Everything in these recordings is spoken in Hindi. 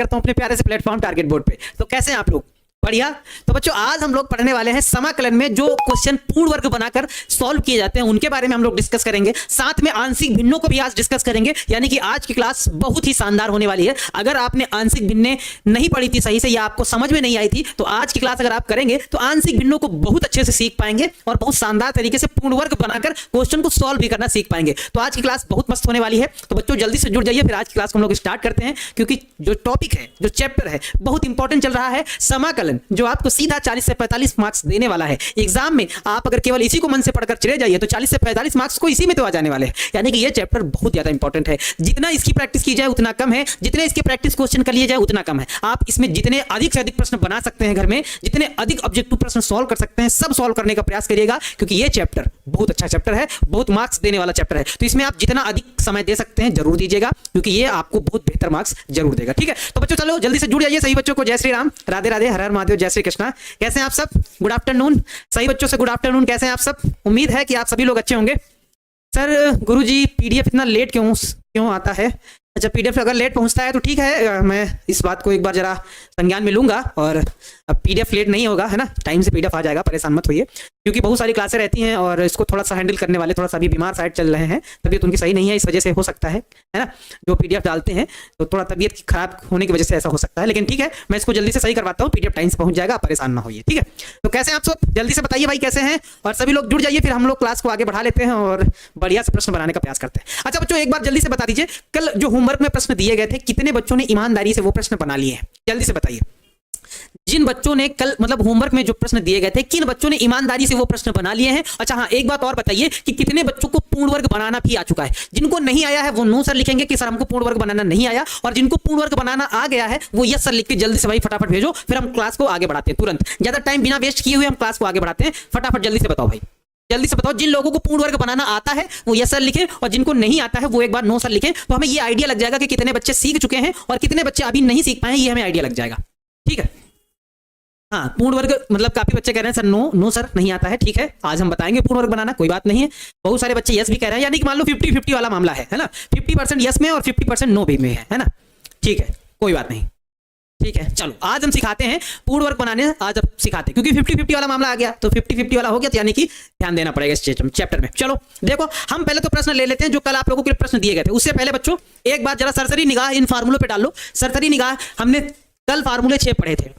करता हूं अपने प्यारे से प्लेटफॉर्म टारगेट बोर्ड पे। तो कैसे हैं आप लोग? बढ़िया। तो बच्चों आज हम लोग पढ़ने वाले हैं समाकलन में जो क्वेश्चन पूर्ण वर्ग बनाकर सॉल्व किए जाते हैं उनके बारे में हम लोग डिस्कस करेंगे। साथ में आंशिक भिन्नों को भी आज डिस्कस करेंगे, यानी कि आज की क्लास बहुत ही शानदार होने वाली है। अगर आपने आंशिक भिन्नें नहीं पढ़ी थी सही से या आपको समझ में नहीं आई थी तो आज की क्लास अगर आप करेंगे तो आंशिक भिन्नों को बहुत अच्छे से सीख पाएंगे और बहुत शानदार तरीके से पूर्ण वर्ग बनाकर क्वेश्चन को सॉल्व भी करना सीख पाएंगे। तो आज की क्लास बहुत मस्त होने वाली है। तो बच्चों जल्दी से जुड़ जाइए, फिर आज की क्लास को हम लोग स्टार्ट करते हैं, क्योंकि जो टॉपिक है, जो चैप्टर है, बहुत इंपॉर्टेंट चल रहा है। समाकलन जो आपको सीधा 40 से 45 मार्क्स देने वाला है एग्जाम में। आप अगर केवल इसी को मन से पढ़कर चले जाइए तो 40 से 45 मार्क्स को इसी में तो आ जाने वाले हैं। यानी कि ये चैप्टर बहुत ज्यादा इंपॉर्टेंट है। जितना इसकी प्रैक्टिस की जाए उतना कम है, जितने इसके प्रैक्टिस क्वेश्चन कर लिए जाए उतना कम है। आप इसमें जितने अधिक से अधिक प्रश्न बना सकते हैं घर में, जितने अधिक ऑब्जेक्टिव प्रश्न सॉल्व कर सकते हैं, सब सॉल्व करने का प्रयास करिएगा, क्योंकि ये चैप्टर बहुत अच्छा चैप्टर है, बहुत मार्क्स देने वाला चैप्टर है। तो इसमें आप जितना अधिक समय दे सकते हैं जरूर दीजिएगा, क्योंकि ये आपको बहुत बेहतर मार्क्स जरूर देगा। ठीक है, तो बच्चों चलो जल्दी से जुड़ जाइए। सही बच्चों को जय श्री राम, राधे राधे, हर हर महादेव, जय श्री कृष्णा। कैसे हैं आप सब? Good afternoon. सही बच्चों से गुड आफ्टरनून। कैसे हैं आप सब? उम्मीद है कि आप सभी लोग अच्छे होंगे। सर गुरुजी पीडीएफ इतना लेट क्यों आता है? अच्छा, पीडीएफ अगर लेट पहुंचता है तो ठीक है, मैं इस बात को एक बार जरा संज्ञान में लूंगा और अब पीडीएफ लेट नहीं होगा, है ना, टाइम से पीडीएफ आ जाएगा, परेशान मत होइए। क्योंकि बहुत सारी क्लासें रहती हैं और इसको थोड़ा सा हैंडल करने वाले थोड़ा सा भी बीमार साइड चल रहे हैं, तबीयत उनकी सही नहीं है, इस वजह से हो सकता है ना, जो पीडीएफ डालते हैं तो थोड़ा तबीयत खराब होने की वजह से ऐसा हो सकता है। लेकिन ठीक है, मैं इसको जल्दी से सही करवाता हूँ, पीडीएफ टाइम से पहुंच जाएगा, परेशान ना होइए। ठीक है, तो कैसे आप सब जल्दी से बताइए भाई कैसे हैं, और सभी लोग जुड़ जाइए, फिर हम लोग क्लास को आगे बढ़ा लेते हैं और बढ़िया से प्रश्न बनाने का प्रयास करते हैं। अच्छा बच्चों एक बार जल्दी से बता दीजिए, कल जो होमवर्क में प्रश्न दिए गए थे कितने बच्चों ने ईमानदारी से वो प्रश्न बना लिए हैं? जल्दी से बताइए। जिन बच्चों ने कल मतलब होमवर्क में जो प्रश्न दिए गए थे, किन बच्चों ने ईमानदारी से वो प्रश्न बना लिए हैं? अच्छा हाँ, एक बात और बताइए कि कितने बच्चों को पूर्ण वर्ग बनाना भी आ चुका है? जिनको नहीं आया है वो नो सर लिखेंगे कि सर हमको पूर्ण वर्ग बनाना नहीं आया, और जिनको पूर्ण वर्ग बनाना आ गया है वो यस सर लिख के जल्दी से भाई फटाफट भेजो, फिर हम क्लास को आगे बढ़ाते हैं तुरंत। ज्यादा टाइम बिना वेस्ट किए हुए हम क्लास को आगे बढ़ाते हैं। फटाफट जल्दी से बताओ भाई, जल्दी से बताओ। जिन लोगों को पूर्ण वर्ग बनाना आता है वो यस सर लिखें, और जिनको नहीं आता है वो एक बार नो सर लिखें। तो हमें ये आइडिया लग जाएगा कि कितने बच्चे सीख चुके हैं और कितने बच्चे अभी नहीं सीख पाए, ये हमें आइडिया लग जाएगा। ठीक है, हाँ पूर्ण वर्ग मतलब काफी बच्चे कह रहे हैं सर नो सर नहीं आता है। ठीक है, आज हम बताएंगे पूर्ण वर्ग बनाना, कोई बात नहीं है। बहुत सारे बच्चे यस भी कह रहे हैं, यानी कि मान लो 50-50 वाला मामला है ना, 50% यस में और 50% नो भी में है ना। ठीक है, कोई बात नहीं। ठीक है, चलो आज हम सिखाते हैं पूर्ण वर्ग बनाने। आज अब सिखाते हैं, क्योंकि 50-50 वाला मामला आ गया तो 50-50 वाला हो गया, तो यानी कि ध्यान देना पड़ेगा इस चैप्टर में। चलो देखो, हम पहले तो प्रश्न ले लेते हैं जो कल आप लोगों के प्रश्न दिए गए थे। उससे पहले बच्चों एक बार जरा सरसरी निगाह इन फार्मूलों पे डाल लो। सरसरी निगाह, हमने कल फार्मूले 6 पढ़े थे।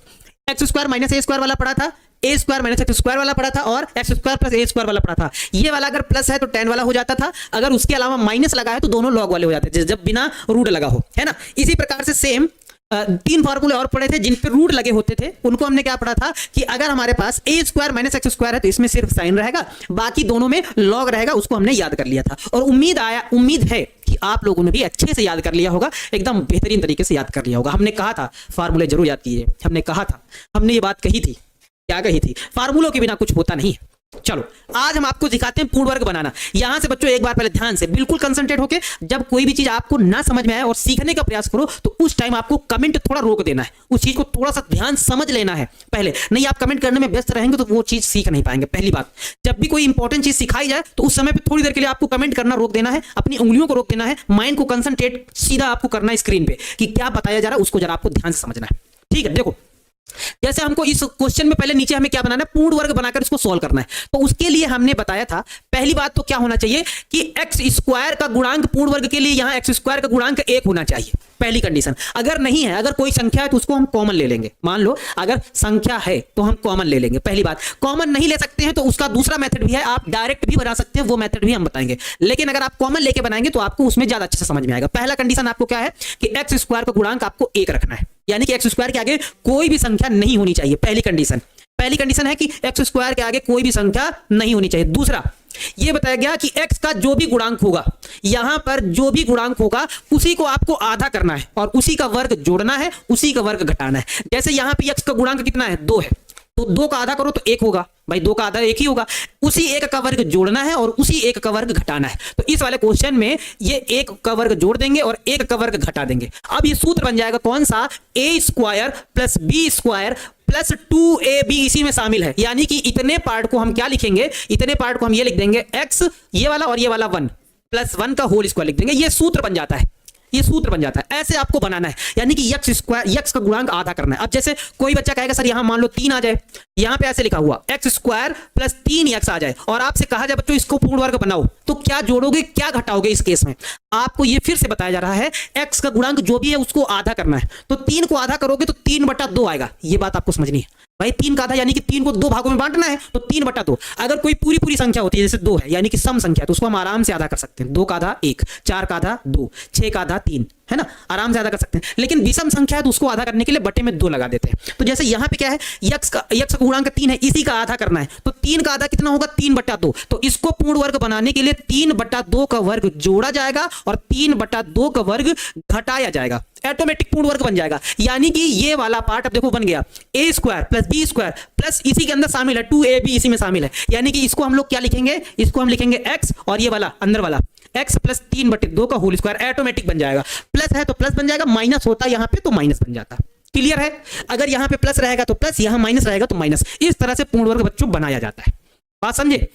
एक्स स्क्वायर माइनस ए स्क्वायर वाला पढ़ा था, ए स्क्वायर माइनस एक्स स्क्वायर वाला पढ़ा था, और एक्स स्क्वायर प्लस ए स्क्वायर वाला पढ़ा था। ये वाला अगर प्लस है तो 10 वाला हो जाता था, अगर उसके अलावा माइनस लगा है तो दोनों लॉग वाले हो जाते थे, जब बिना रूट लगा हो, है ना। इसी प्रकार से सेम 3 फार्मूले और पढ़े थे जिन पे रूट लगे होते थे। उनको हमने क्या पढ़ा था कि अगर हमारे पास ए स्क्वायर माइनस एक्स स्क्वायर है तो इसमें सिर्फ साइन रहेगा, बाकी दोनों में लॉग रहेगा। उसको हमने याद कर लिया था, और उम्मीद है कि आप लोगों ने भी अच्छे से याद कर लिया होगा, एकदम बेहतरीन तरीके से याद कर लिया होगा। हमने कहा था फार्मूले जरूर याद कीजिए, हमने कहा था, हमने ये बात कही थी। क्या कही थी? फार्मूलों के बिना कुछ होता नहीं है। चलो आज हम आपको सिखाते हैं पूर्ण वर्ग बनाना। यहां से बच्चों एक बार पहले ध्यान से बिल्कुल कंसंट्रेट होके, जब कोई भी चीज आपको ना समझ में आए और सीखने का प्रयास करो तो उस टाइम आपको कमेंट थोड़ा रोक देना है, उस चीज को थोड़ा सा ध्यान समझ लेना है पहले। नहीं आप कमेंट करने में व्यस्त रहेंगे तो वो चीज सीख नहीं पाएंगे। पहली बात, जब भी कोई इंपॉर्टेंट चीज सिखाई जाए तो उस समय पे थोड़ी देर के लिए आपको कमेंट करना रोक देना है, अपनी उंगलियों को रोक देना है, माइंड को कंसंट्रेट सीधा आपको करना है स्क्रीन पे कि क्या बताया जा रहा है, उसको जरा आपको ध्यान से समझना है। ठीक है, देखो जैसे हमको इस क्वेश्चन में पहले नीचे हमें क्या बनाना है, पूर्ण वर्ग बनाकर इसको सॉल्व करना है। तो उसके लिए हमने बताया था पहली बात तो क्या होना चाहिए कि एक्स स्क्वायर का गुणांक पूर्ण वर्ग के लिए यहां एक्स स्क्वायर का गुणांक 1 होना चाहिए, पहली कंडीशन। अगर नहीं है, अगर कोई संख्या है तो उसको हम कॉमन ले लेंगे। मान लो अगर संख्या है तो हम कॉमन ले लेंगे, पहली बात। कॉमन नहीं ले सकते हैं तो उसका दूसरा मेथड भी है, आप डायरेक्ट भी बना सकते हैं, वो मेथड भी हम बताएंगे। लेकिन अगर आप कॉमन लेके बनाएंगे तो आपको उसमें ज्यादा अच्छे से समझ में आएगा। पहला कंडीशन आपको क्या है कि एक्स स्क्वायर का गुणांक आपको 1 रखना है, यानी कि एक्स स्क्वायर के आगे कोई भी संख्या नहीं होनी चाहिए। पहली कंडीशन है कि एक्स स्क्वायर के आगे कोई भी संख्या नहीं होनी चाहिए। दूसरा ये बताया गया कि x का जो भी गुणांक होगा, यहां पर जो भी गुणांक होगा उसी को आपको आधा करना है और उसी का वर्ग जोड़ना है, उसी का वर्ग घटाना है। जैसे यहां पे x का गुणांक कितना है? 2 है, तो 2 का आधा करो तो 1 होगा भाई, 2 का आधा 1 ही होगा। उसी 1 का वर्ग जोड़ना है और उसी 1 का वर्ग घटाना है। तो इस वाले क्वेश्चन में ये 1 का वर्ग जोड़ देंगे और 1 का वर्ग घटा देंगे। अब ये सूत्र बन जाएगा कौन सा? a square plus B square plus 2ab इसी में शामिल है। यानी कि इतने पार्ट को हम क्या लिखेंगे? इतने पार्ट को हम ये लिख देंगे x ये वाला और ये वाला 1 प्लस 1 का होल स्क्वायर लिख देंगे। ये सूत्र बन जाता है। ये सूत्र बन जाता है। ऐसे आपको बनाना है, यानी कि यक्स स्क्वायर, यक्स का गुणांक आधा करना है। अब जैसे कोई बच्चा कहेगा सर यहाँ मान लो 3 आ जाए, यहाँ पे ऐसे लिखा हुआ एक्स स्क्वायर प्लस 3x आ जाए और आपसे कहा जाए बच्चों इसको पूर्ण वर्ग बनाओ, तो क्या जोड़ोगे क्या घटाओगे? इस केस में आपको ये फिर से बताया जा रहा है x का गुणांक जो भी है उसको आधा करना है। तो 3 को आधा करोगे तो 3/2 आएगा। ये बात आपको समझनी है भाई, 3 का आधा यानी कि 3 को 2 भागों में बांटना है, तो 3/2। अगर कोई पूरी संख्या होती है जैसे 2 है यानी कि सम संख्या, तो उसको हम आराम से आधा कर सकते हैं। 2 का आधा 1, 4 का आधा 2, 6 का आधा 3, है ना, आराम से आधा कर सकते हैं। लेकिन विषम संख्या है तो उसको आधा करने के लिए बटे में 2 लगा देते हैं। तो जैसे यहाँ पे क्या है, यक्स का गुणांक 3 है, इसी का आधा करना है, तो 3 का आधा कितना होगा 3/2। तो इसको पूर्ण वर्ग बनाने के लिए 3/2 का वर्ग जोड़ा जाएगा और 3/2 का वर्ग घटाया जाएगा, ऑटोमेटिक पूर्ण वर्ग बन जाएगा। यानी कि ये वाला पार्ट अब देखो बन गया a square plus b square plus इसी के अंदर शामिल है 2ab, इसी में शामिल है। यानी कि इसको हम लोग क्या लिखेंगे, इसको हम लिखेंगे x और ये वाला अंदर वाला x प्लस 3/2 का होल स्क्वायर, ऑटोमेटिक बन जाएगा। प्लस है तो प्लस बन जाएगा, माइनस होता है यहाँ पे तो माइनस बन जाता। क्लियर है? अगर यहाँ पे प्लस रहेगा तो प्लस, यहाँ माइनस रहेगा तो माइनस। इस तरह से पूर्ण वर्ग बच्चों बनाया जाता है। बात समझे?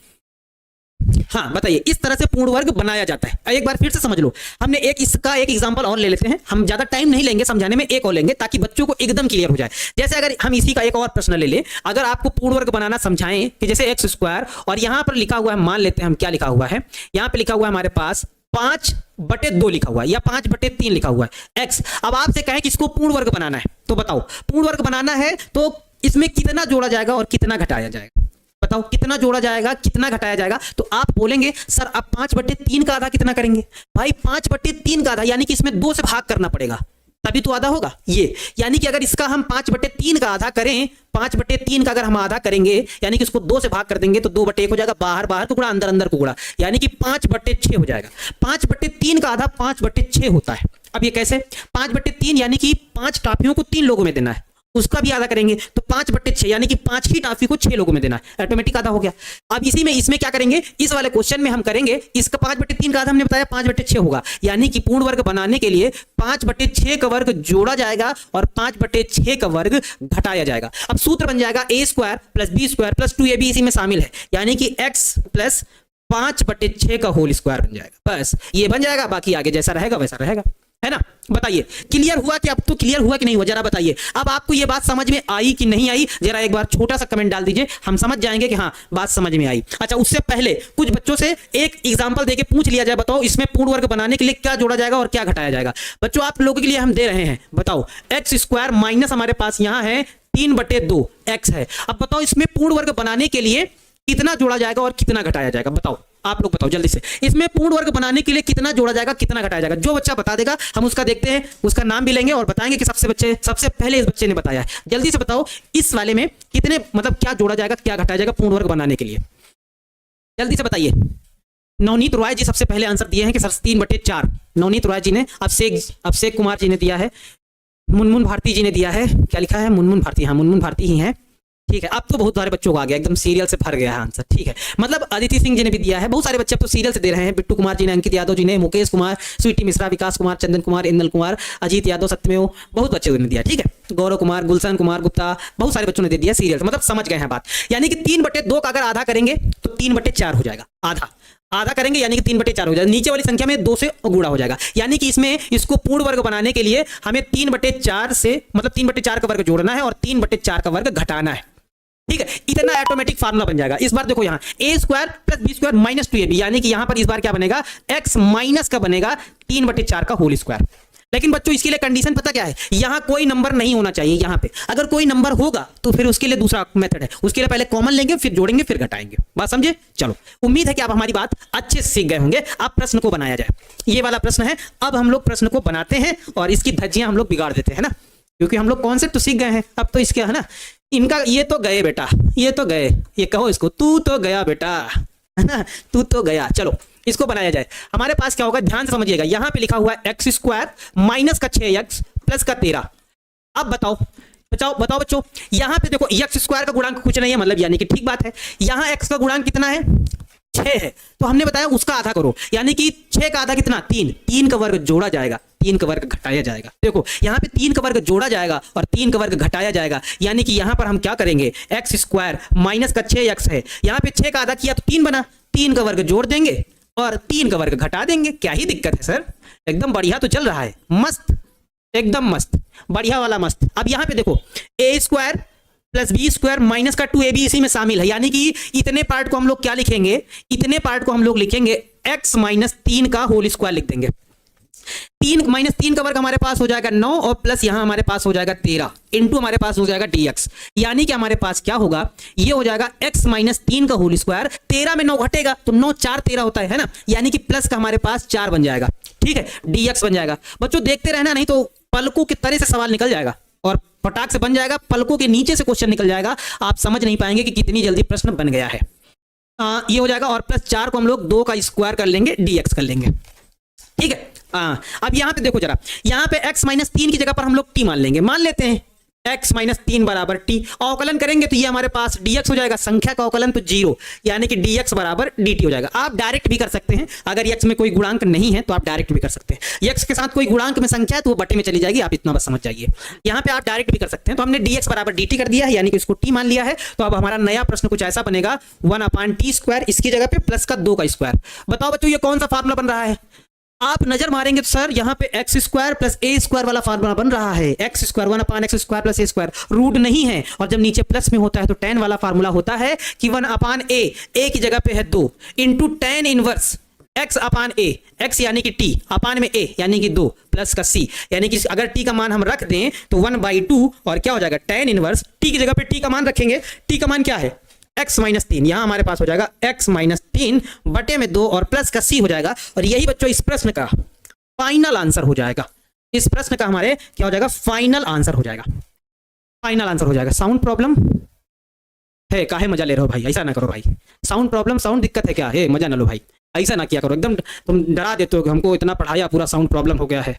हाँ बताइए, इस तरह से पूर्ण वर्ग बनाया जाता है। एक बार फिर से समझ लो, हमने इसका एक एग्जांपल और ले लेते हैं। हम ज्यादा टाइम नहीं लेंगे समझाने में, एक और लेंगे ताकि बच्चों को एकदम क्लियर हो जाए। जैसे अगर हम इसी का एक और प्रश्न ले ले, अगर आपको पूर्ण वर्ग बनाना समझाएं कि जैसे एक्स स्क्वायर और यहां पर लिखा हुआ है, मान लेते हैं हम क्या लिखा हुआ है, यहां पर लिखा हुआ है हमारे पास 5/2 लिखा हुआ है या 5/3 लिखा हुआ है एक्स। अब आपसे कहें कि इसको पूर्ण वर्ग बनाना है, तो बताओ पूर्ण वर्ग बनाना है तो इसमें कितना जोड़ा जाएगा और कितना घटाया जाएगा? बताओ कितना जोड़ा जाएगा कितना घटाया जाएगा? तो आप बोलेंगे सर अब 5/3 का आधा कितना करेंगे? भाई 5/3 का आधा यानी कि इसमें 2 से भाग करना पड़ेगा तभी तो आधा होगा ये। यानी कि अगर इसका हम 5/3 का आधा करें, 5/3 का अगर हम आधा करेंगे यानी कि इसको 2 से भाग कर देंगे तो 2/1 हो जाएगा, बाहर बाहर टुकड़ा अंदर अंदर टुकड़ा, यानी कि 5/6 हो जाएगा। 5/3 का आधा 5/6 होता है। अब ये कैसे? 5/3 यानी कि 5 टाफियों को 3 लोगों में देना है, उसका भी आधा करेंगे तो 5/6 यानी कि 5 ही टाफी को 6 लोगों में देना है, ऑटोमेटिक आधा हो गया। अब इसमें क्या करेंगे, इस वाले क्वेश्चन में हम करेंगे इसका 5/3 का आधा हमने बताया 5/6 होगा, यानी कि पूर्ण वर्ग बनाने के लिए 5/6 का वर्ग जोड़ा जाएगा और 5/6 का वर्ग घटाया जाएगा। अब सूत्र बन जाएगा a square plus b square plus 2ab इसी में शामिल है, यानी कि x प्लस 5/6 का होल स्क्वायर बन जाएगा। बस ये बन जाएगा, बाकी आगे जैसा रहेगा वैसा रहेगा, है ना। बताइए क्लियर हुआ कि अब तो क्लियर हुआ कि नहीं हुआ, जरा बताइए। अब आपको ये बात समझ में आई कि नहीं आई, जरा एक बार छोटा सा कमेंट डाल दीजिए, हम समझ जाएंगे कि हाँ बात समझ में आई। अच्छा, उससे पहले कुछ बच्चों से एक एग्जांपल देके पूछ लिया जाए, बताओ इसमें पूर्ण वर्ग बनाने के लिए क्या जोड़ा जाएगा और क्या घटाया जाएगा। बच्चों आप लोगों के लिए हम दे रहे हैं, बताओ एक्स स्क्वायर माइनस हमारे पास यहाँ है 3/2 एक्स है। अब बताओ इसमें पूर्ण वर्ग बनाने के लिए कितना जोड़ा जाएगा और कितना घटाया जाएगा? बताओ आप लोग बताओ जल्दी से, इसमें पूर्ण वर्ग बनाने के लिए कितना जोड़ा जाएगा कितना घटाया जाएगा? जो बच्चा बता देगा हम उसका देखते हैं, उसका नाम भी लेंगे और बताएंगे कि सबसे पहले इस बच्चे ने बताया है। जल्दी से बताओ इस वाले में कितने मतलब क्या जोड़ा जाएगा क्या घटाया जाएगा पूर्ण वर्ग बनाने के लिए, जल्दी से बताइए। नवनीत रॉय जी सबसे पहले आंसर दिए हैं कि सर 3/4। नवनीत रॉय जी ने, अभिषेक कुमार जी ने दिया है, मुनमुन भारती जी ने दिया है, क्या लिखा है मुनमुन भारती, हाँ मुनमुन भारती ही है, ठीक है। अब तो बहुत सारे बच्चों को आ गया, एकदम सीरियल से भर गया है आंसर, ठीक है। मतलब अदिति सिंह जी ने भी दिया है, बहुत सारे बच्चे अब तो सीरियल से दे रहे हैं। बिट्टू कुमार जी ने, अंकित यादव जी ने, मुकेश कुमार, स्वीटी मिश्रा, विकास कुमार, चंदन कुमार, इंदल कुमार, अजीत यादव, सत्यमेव, बहुत बच्चों ने दिया, ठीक है। गौरव कुमार, गुलशन कुमार गुप्ता, बहुत सारे बच्चों ने दे दिया सीरियल, मतलब समझ गए हैं बात। यानी कि 3/2 का अगर आधा करेंगे तो 3/4 हो जाएगा, आधा करेंगे यानी कि 3/4 हो जाएगा। नीचे वाली संख्या में 2 से गुणा हो जाएगा, यानी कि इसमें इसको पूर्ण वर्ग बनाने के लिए हमें 3/4 से मतलब 3/4 का वर्ग जोड़ना है और 3/4 का वर्ग घटाना है, ठीक है। इतना ऑटोमेटिक फार्मूला बन जाएगा। इस बार देखो यहाँ a square plus b square minus 2ab, यानी कि यहाँ पर इस बार क्या बनेगा, x माइनस का बनेगा 3/4 का होल स्क्वायर। लेकिन बच्चों इसके लिए कंडीशन पता क्या है, यहाँ कोई नंबर नहीं होना चाहिए। यहाँ पे अगर कोई नंबर होगा तो फिर उसके लिए दूसरा मेथड है, उसके लिए पहले कॉमन लेंगे फिर जोड़ेंगे फिर घटाएंगे। बात समझे? चलो, उम्मीद है कि आप हमारी बात अच्छे से सीख गए होंगे। अब प्रश्न को बनाया जाए, ये वाला प्रश्न है। अब हम लोग प्रश्न को बनाते हैं और इसकी धज्जियां हम लोग बिगाड़ देते हैं ना, क्योंकि हम लोग कॉन्सेप्ट तो सीख गए हैं। अब तो इसके है ना, इनका ये तो गए बेटा, ये तो गए, ये कहो इसको तू तो गया बेटा, है ना, तू तो गया। चलो इसको बनाया जाए। हमारे पास क्या होगा, ध्यान से समझिएगा। यहां पे लिखा हुआ है एक्स स्क्वायर माइनस का 6x प्लस का 13। अब बताओ बच्चों, यहां पे देखो एक्स स्क्वायर का गुणांक कुछ नहीं है, मतलब यानी कि ठीक बात है। यहां x का गुणांक कितना है, 6 है, तो हमने बताया उसका आधा करो, यानी कि 6 का आधा कितना, 3 का वर्ग जोड़ा जाएगा, 3 का वर्ग घटाया जाएगा। देखो यहाँ पे 3 का वर्ग जोड़ा जाएगा और 3 का वर्ग घटाया जाएगा, यानी कि यहाँ पर हम क्या करेंगे, एक्स स्क्वायर माइनस का 6x है, यहाँ पे 6 का आधा किया तो 3 बना, 3 का वर्ग जोड़ देंगे और 3 का वर्ग घटा देंगे, क्या ही दिक्कत है सर, एकदम बढ़िया तो चल रहा है, मस्त, एकदम मस्त, बढ़िया वाला मस्त। अब यहाँ पे देखो A square plus B square minus का 2ab इसी में शामिल है, यानी कि इतने पार्ट को हम लोग क्या लिखेंगे, इतने पार्ट को हम लोग लिखेंगे x माइनस 3 का होल स्क्वायर लिख देंगे। 3 माइनस 3 का वर्ग हमारे पास हो जाएगा 9 और प्लस यहां हमारे पास हो जाएगा 13 इंटू हमारे पास हो जाएगा dx, यानी कि हमारे पास क्या होगा, ये हो जाएगा x माइनस 3 का होल स्क्वायर, 13 में 9 घटेगा तो 9 4 13 होता है ना, यानी कि प्लस का हमारे पास 4 बन जाएगा, ठीक है, dx बन जाएगा। बच्चों देखते रहना, नहीं तो पलकों की तरह से सवाल निकल जाएगा और फटाक से बन जाएगा, पलकों के नीचे से क्वेश्चन निकल जाएगा, आप समझ नहीं पाएंगे कि कितनी जल्दी प्रश्न बन गया है। ये हो जाएगा और प्लस 4 को हम लोग 2 का स्क्वायर कर लेंगे, dx कर लेंगे, ठीक है। अब यहां पे देखो जरा, यहां पे x माइनस 3 की जगह पर हम लोग t मान लेंगे, मान लेते हैं x माइनस 3 बराबर t, अवकलन करेंगे तो ये हमारे पास dx हो जाएगा, संख्या का अवकलन तो 0, यानी कि dx बराबर dt हो जाएगा। आप डायरेक्ट भी कर सकते हैं, अगर x में कोई गुणांक नहीं है तो आप डायरेक्ट भी कर सकते हैं, x के साथ कोई गुणांक में संख्या है तो वो बटे में चली जाएगी, आप इतना बस समझ जाइए। यहाँ पे आप डायरेक्ट भी कर सकते हैं, तो हमने dx बराबर dt कर दिया है, यानी कि इसको t मान लिया है। तो अब हमारा नया प्रश्न कुछ ऐसा बनेगा 1/t², इसकी जगह पे प्लस का 2 का स्क्वायर। बताओ बच्चों ये कौन सा फार्मूला बन रहा है, आप नजर मारेंगे तो सर यहाँ पे एक्स स्क्वायर प्लस ए स्क्वायर वाला फार्मूला बन रहा है, एक्स स्क्वायर 1/x² प्लस ए स्क्वायर, रूट नहीं है, और जब नीचे प्लस में होता है तो tan वाला फार्मूला होता है कि 1/a, ए की जगह पे है 2 into tan inverse x/a, x यानी कि t अपान में a यानी कि 2 प्लस का c, यानी कि अगर t का मान हम रख दें तो 1/2 और क्या हो जाएगा tan इनवर्स, t की जगह पे t का मान रखेंगे, t का मान क्या है x माइनस 3, यहां हमारे पास हो जाएगा x माइनस 3 बटे में 2 और प्लस का c हो जाएगा, और यही बच्चों इस प्रश्न का फाइनल आंसर हो जाएगा। इस प्रश्न का हमारे क्या हो जाएगा, फाइनल आंसर हो जाएगा, फाइनल आंसर हो जाएगा। साउंड प्रॉब्लम है, काहे मजा ले रहे हो भाई, ऐसा ना करो भाई, साउंड प्रॉब्लम, साउंड दिक्कत है क्या है, मजा ना लो भाई, ऐसा ना किया करो, एकदम तुम डरा देते हो कि हमको इतना पढ़ाया पूरा साउंड प्रॉब्लम हो गया है।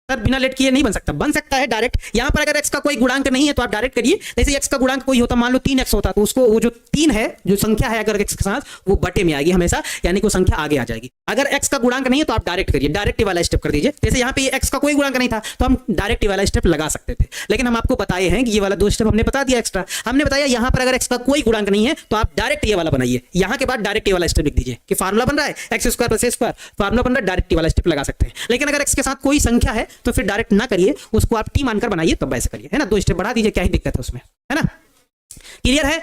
सर बिना लेट किए नहीं बन सकता, बन सकता है डायरेक्ट। यहां पर अगर x का कोई गुणांक नहीं है तो आप डायरेक्ट करिए, जैसे x का गुणांक कोई होता, मान लो 3x होता, तो उसको वो जो 3 है जो संख्या है अगर x के साथ, वो बटे में आएगी हमेशा, यानी कि वो संख्या आगे आ जाएगी। अगर x का गुणांक नहीं है तो आप डायरेक्ट करिए, डायरेक्ट वाला स्टेप कर दीजिए। जैसे यहाँ पे x का कोई गुणांक नहीं था तो हम डायरेक्ट वाला स्टेप लगा सकते थे, लेकिन हम आपको बताए हैं कि ये वाला 2 स्टेप हमने बता दिया एक्स्ट्रा, हमने बताया यहाँ पर अगर x का कोई गुणांक नहीं है तो आप डायरेक्ट ये वाला बनाइए, यहाँ के बाद डायरेक्ट ये वाला स्टेप लिख दीजिए कि फार्मूला बन रहा है x² plus a square, formula बन रहा है, डायरेक्ट वाला स्टेप लगा सकते हैं। लेकिन अगर x के साथ कोई संख्या है तो फिर डायरेक्ट ना करिए, उसको आप t मानकर बनाइए, तब वैसे करिए, है ना, 2 स्टेप बढ़ा दीजिए, क्या ही दिक्कत है उसमें, है ना। क्लियर है,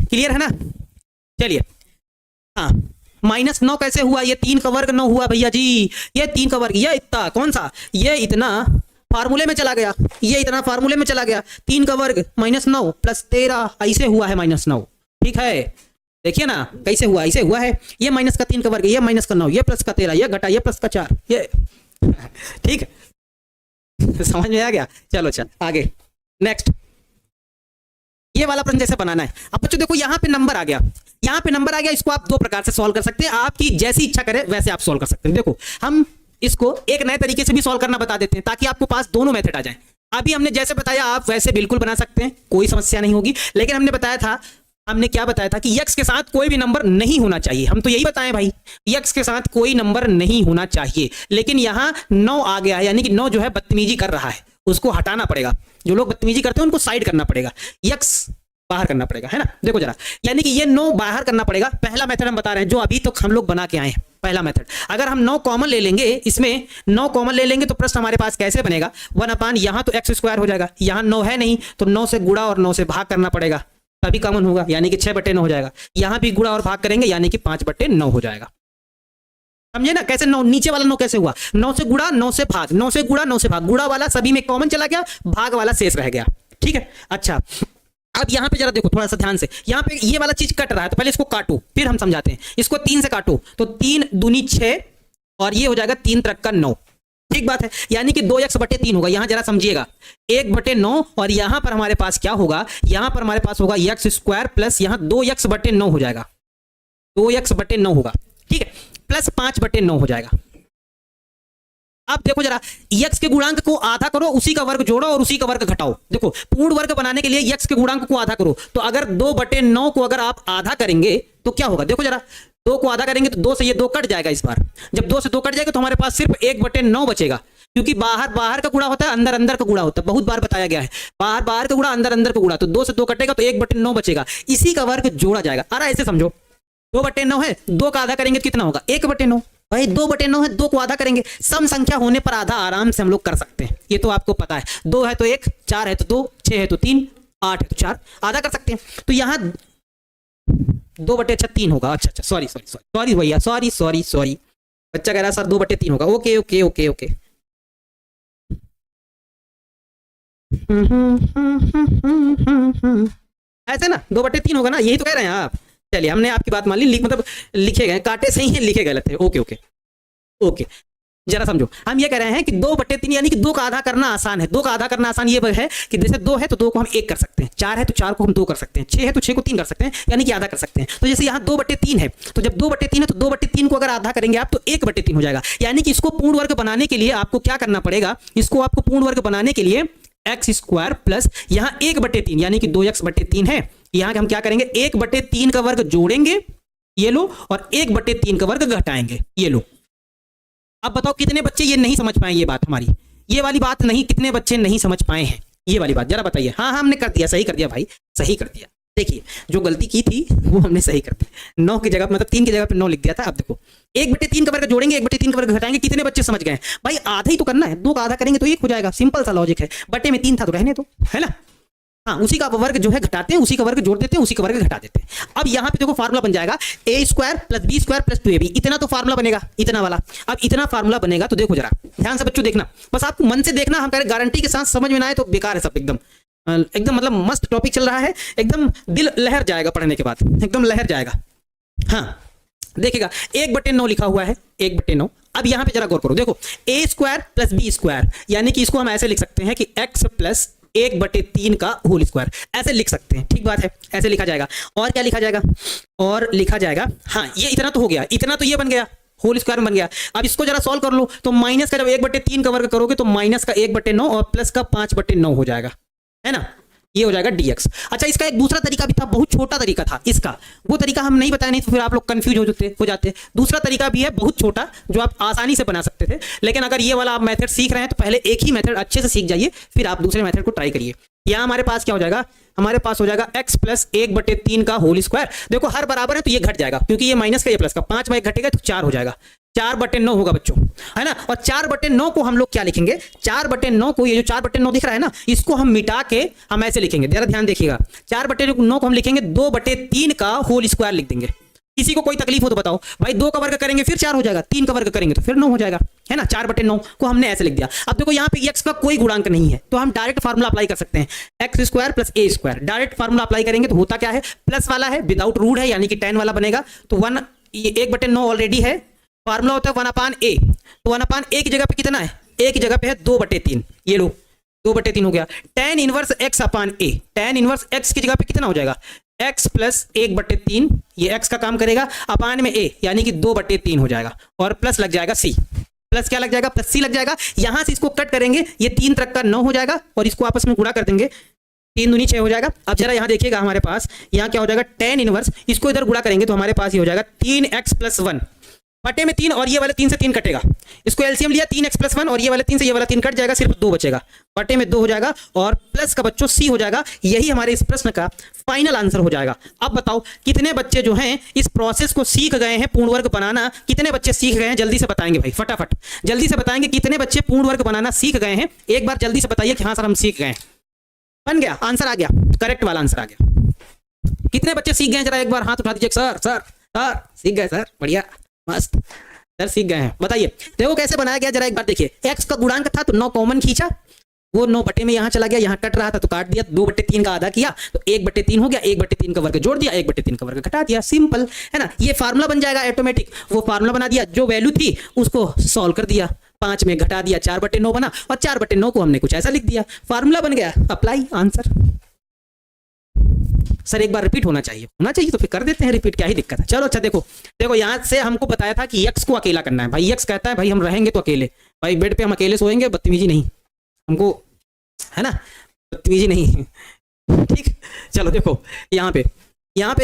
क्लियर है ना। चलिए हाँ, -9 कैसे हुआ, ये 3 का वर्ग 9 हुआ भैया जी, ये 3 का वर्ग, ये इतना कौन सा, ये इतना फार्मूले में चला गया, ये इतना फार्मूले में चला गया, 3 का वर्ग -9 प्लस 13 ऐसे हुआ है -9, ठीक है, देखिए ना कैसे हुआ, ऐसे हुआ है, ये माइनस का 3 का वर्ग, ये माइनस का 9, ये प्लस का 13, ये घटा, ये प्लस का 4, ये ठीक है समझ में आ गया। चलो चल आगे नेक्स्ट, ये वाला प्रश्न जैसे बनाना है। अब बच्चों देखो यहाँ पे नंबर आ गया, यहाँ पे नंबर आ गया, इसको आप 2 प्रकार से सॉल्व कर सकते हैं, आपकी जैसी इच्छा करे वैसे आप सॉल्व कर सकते हैं। देखो हम इसको एक नए तरीके से भी सॉल्व करना बता देते हैं ताकि आपको पास दोनों मेथड आ जाए। अभी हमने जैसे बताया आप वैसे बिल्कुल बना सकते हैं, कोई समस्या नहीं होगी, लेकिन हमने बताया था, हमने क्या बताया था कि x के साथ कोई भी नंबर नहीं होना चाहिए, हम तो यही बताएं भाई, x के साथ कोई नंबर नहीं होना चाहिए। लेकिन यहाँ 9 आ गया है, यानी कि 9 जो है बदतमीजी कर रहा है, उसको हटाना पड़ेगा, जो लोग बदतमीजी करते हैं उनको साइड करना पड़ेगा, x बाहर करना पड़ेगा, है ना। देखो जरा, यानी कि ये 9 बाहर करना पड़ेगा। पहला मेथड हम बता रहे हैं जो अभी तक हम लोग बना के आए हैं, पहला मेथड। अगर हम 9 कॉमन ले लेंगे, इसमें 9 कॉमन ले लेंगे तो प्रश्न हमारे पास कैसे बनेगा, 1/, यहाँ तो x² हो जाएगा, यहाँ 9 है नहीं तो 9 से गुणा और 9 से भाग करना पड़ेगा, तभी कॉमन होगा, यानी कि 6/9 हो जाएगा। यहाँ भी गुणा और भाग करेंगे यानी कि 5/9 हो जाएगा, समझे ना कैसे। 9 नीचे वाला 9 कैसे हुआ, 9 से गुणा 9 से भाग, 9 से गुणा 9 से भाग, गुणा वाला सभी में कॉमन चला गया, भाग वाला शेष रह गया, ठीक है। अच्छा अब यहाँ पे जरा देखो थोड़ा सा ध्यान से, यहाँ पे ये वाला चीज कट रहा है तो पहले इसको काटो फिर हम समझाते हैं। इसको 3 से काटो तो 3 दूनी 6 और ये हो जाएगा 3 त्रिक का 9, ठीक बात है, यानी कि 2x/3 होगा। यहां जरा समझिएगा 1/9 और यहां पर हमारे पास क्या होगा, यहां पर हमारे पास होगा x² प्लस यहां 2x/9 हो जाएगा, 2x/9 होगा, ठीक है, प्लस 5/9 हो जाएगा। अब देखो जरा, x के गुणांक को आधा करो, उसी का वर्ग जोड़ो और उसी का वर्ग घटाओ। देखो पूर्ण वर्ग बनाने के लिए x के गुणांक को आधा करो, तो अगर 2/9 को अगर आप आधा करेंगे तो क्या होगा, देखो जरा 2 को आधा करेंगे तो 2 से ये 2 कट जाएगा, इस बार जब 2 से 2 कट जाएगा तो हमारे पास सिर्फ 1/9 बचेगा, क्योंकि बाहर बाहर का गुणा होता है, अंदर अंदर का गुणा होता है, बहुत बार बताया गया है, बाहर बाहर का गुणा अंदर अंदर का गुणा, तो 2 से 2 कटेगा तो 1/9 बचेगा, इसी का वर्ग जोड़ा जाएगा। अरे ऐसे समझो 2/9 है, 2 का आधा करेंगे तो कितना होगा 1/9। भाई 2/9 है, 2 को आधा करेंगे, सम संख्या होने पर आधा आराम से हम लोग कर सकते हैं, ये तो आपको पता है। 2 है तो 1, 4 है तो 2, 6 है तो 3, 8 है तो 4, आधा कर सकते हैं। तो यहाँ 2/3 होगा। अच्छा सॉरी भैया, सॉरी बच्चा कह रहा है सर 2/3 होगा। ओके। ऐसे ना 2/3 होगा ना, यही तो कह रहे हैं आप। चलिए हमने आपकी बात मान ली, मतलब लिखे गए कांटे सही है, लिखे गलत है। ओके जरा समझो, हम ये कह रहे हैं कि 2/3 यानी कि 2 का आधा करना आसान है। 2 का आधा करना आसान ये है कि जैसे 2 है तो 2 को हम 1 कर सकते हैं, 4 है तो 4 को हम 2 कर सकते हैं, 6 है तो 6 को 3 कर सकते हैं, यानी कि आधा कर सकते हैं। तो जैसे यहाँ 2/3 है, तो जब 2/3 है तो 2/3 को अगर आधा करेंगे आप तो 1/3 हो जाएगा। यानी कि इसको पूर्ण वर्ग बनाने के लिए आपको क्या करना पड़ेगा, इसको आपको पूर्ण वर्ग बनाने के लिए x² प्लस यहाँ 1/3 यानी कि 2x/3 है। यहाँ हम क्या करेंगे, 1/3 का वर्ग जोड़ेंगे, ये लो, और 1/3 का वर्ग घटाएंगे, ये लो। अब बताओ कितने बच्चे ये नहीं समझ पाए, ये बात हमारी, ये वाली बात नहीं, कितने बच्चे नहीं समझ पाए हैं ये वाली बात, जरा बताइए। हाँ हमने कर दिया, सही कर दिया भाई, सही कर दिया। देखिए जो गलती की थी वो हमने सही कर दी, 9 की जगह मतलब 3 की जगह पे 9 लिख दिया था। अब देखो 1/3 का वर्ग जोड़ेंगे, 1/3 का वर्ग घटाएंगे, कितने बच्चे समझ गए भाई, आधा ही तो करना है, 2 का आधा करेंगे तो 1 हो जाएगा, सिंपल सा लॉजिक है। बटे में 3 था तो रहने दो, है ना। हाँ उसी का वर्ग जो है घटाते हैं, उसी का वर्ग जोड़ देते हैं, उसी का वर्ग घटा देते हैं। अब यहाँ पे देखो फार्मूला बन जाएगा a² + b² + 2ab, इतना तो फार्मूला बनेगा, इतना वाला। अब इतना फार्मूला बनेगा तो देखो जरा ध्यान से बच्चों देखना, बस आपको मन से देखना, हम कह रहे गारंटी के साथ, समझ में ना आए तो बेकार है सब, एकदम मतलब मस्त टॉपिक चल रहा है, एकदम दिल लहर जाएगा पढ़ने के बाद, एकदम लहर जाएगा। हाँ देखिएगा 1/9 लिखा हुआ है, 1/9। अब यहाँ पे जरा गौर करो, देखो a² + b² यानी कि इसको हम ऐसे लिख सकते हैं कि x + 1/3 का होल स्क्वायर, ऐसे लिख सकते हैं, ठीक बात है, ऐसे लिखा जाएगा। और क्या लिखा जाएगा, और लिखा जाएगा, हाँ ये इतना तो हो गया, इतना तो ये बन गया, होल स्क्वायर बन गया। अब इसको जरा सॉल्व कर लो, तो माइनस का जब 1/3 का वर्ग करोगे तो माइनस का 1/9 और प्लस का 5/9 हो जाएगा, है ना, ये हो जाएगा dx। अच्छा इसका एक दूसरा तरीका भी था, बहुत छोटा तरीका था इसका, वो तरीका हम नहीं बताया, नहीं तो फिर आप लोग कंफ्यूज हो जाते। दूसरा तरीका भी है बहुत छोटा जो आप आसानी से बना सकते थे, लेकिन अगर ये वाला आप मेथड सीख रहे हैं तो पहले एक ही मेथड अच्छे से सीख जाइए, फिर आप दूसरे मेथड को ट्राई करिए। यहाँ हमारे पास क्या हो जाएगा, हमारे पास हो जाएगा x + 1/3 का होल स्क्वायर। देखो हर बराबर है तो ये घट जाएगा, क्योंकि ये माइनस का ये प्लस का, 5 में 1 घटेगा तो 4 हो जाएगा, 4/9 होगा बच्चों, है ना। और 4/9 को हम लोग क्या लिखेंगे, 4/9 को, ये जो 4/9 दिख रहा है ना, इसको हम मिटा के हम ऐसे लिखेंगे, जरा ध्यान देखिएगा, 4/9 को हम लिखेंगे 2/3 का होल स्क्वायर लिख देंगे। किसी को कोई तकलीफ हो तो बताओ भाई, 2 का वर्ग करेंगे फिर 4 हो जाएगा, 3 का वर्ग करेंगे तो फिर 9 हो जाएगा, है ना। 4/9 को हमने ऐसे लिख दिया। अब देखो यहाँ पे x का कोई गुणांक नहीं है, तो हम डायरेक्ट फार्मूला अप्लाई कर सकते हैं, x² + a², direct formula apply करेंगे तो होता क्या है, प्लस वाला है, विदाउट रूट है, यानी कि tan वाला बनेगा, तो 1/9 ऑलरेडी है, फार्मूला होता है 1/a, तो 1/a की जगह पे कितना है, a की जगह पे है 2/3, ये लो 2/3 हो गया। tan inverse x/a, tan inverse x की जगह पे कितना हो जाएगा, x + 1/3, ये x का काम करेगा, अपान में a यानी कि 2/3 हो जाएगा, और प्लस लग जाएगा c, प्लस क्या लग जाएगा, प्लस c लग जाएगा। यहां से इसको कट करेंगे, ये 3 तक का 9 हो जाएगा, और इसको आपस में गुणा कर देंगे, 3 दूनी 6 हो जाएगा। अब जरा यहाँ देखिएगा हमारे पास यहाँ क्या हो जाएगा, tan इनवर्स, इसको इधर गुणा करेंगे तो हमारे पास ये हो जाएगा 3x + 1 बटे में 3, और ये वाले 3 से 3 कटेगा, इसको एलसीएम लिया 3x + 1, और ये वाले 3 से ये वाला 3 कट जाएगा, सिर्फ 2 बचेगा, बटे में 2 हो जाएगा, और प्लस का बच्चों c हो जाएगा। यही हमारे इस प्रश्न का फाइनल आंसर हो जाएगा। अब बताओ कितने बच्चे जो हैं इस प्रोसेस को सीख गए हैं, पूर्ण वर्ग बनाना, कितने बच्चे सीख गए हैं, जल्दी से बताएंगे भाई, फटाफट जल्दी से बताएंगे कितने बच्चे पूर्ण वर्ग बनाना सीख गए हैं, एक बार जल्दी से बताइए कि हाँ सर हम सीख गए। बन गया, आंसर आ गया, करेक्ट वाला आंसर आ गया। कितने बच्चे सीख गए, जरा एक बार हाथ उठा दीजिए, सर सर सर सीख गए सर, बढ़िया मस्त सर सीख गए हैं। बताइए देखो कैसे बनाया गया, जरा एक बार देखिए। x का गुणांक था तो 9 कॉमन खींचा, वो 9 बटे में यहां चला गया, यहां कट रहा था तो काट दिया, 2/3 का आधा किया तो 1/3 हो गया, 1/3 का वर्ग जोड़ दिया, 1/3 का वर्ग घटा दिया, सिंपल है ना। ये फार्मूला बन जाएगा ऑटोमेटिक, वो फार्मूला बना दिया, जो वैल्यू थी उसको सॉल्व कर दिया, 5 में घटा दिया, 4/9 बना, और 4/9 को हमने कुछ ऐसा लिख दिया, फार्मूला बन गया, अप्लाई आंसर। सर एक बार रिपीट होना चाहिए तो फिर कर देते हैं रिपीट, क्या ही दिक्कत है। चलो अच्छा देखो यहाँ से हमको बताया था कि x को अकेला करना है भाई, x कहता है भाई हम रहेंगे तो अकेले, भाई बेड पे हम अकेले सोएंगे, बदतमीजी नहीं हमको, है ना, बदतमीजी नहीं ठीक। चलो देखो यहाँ पे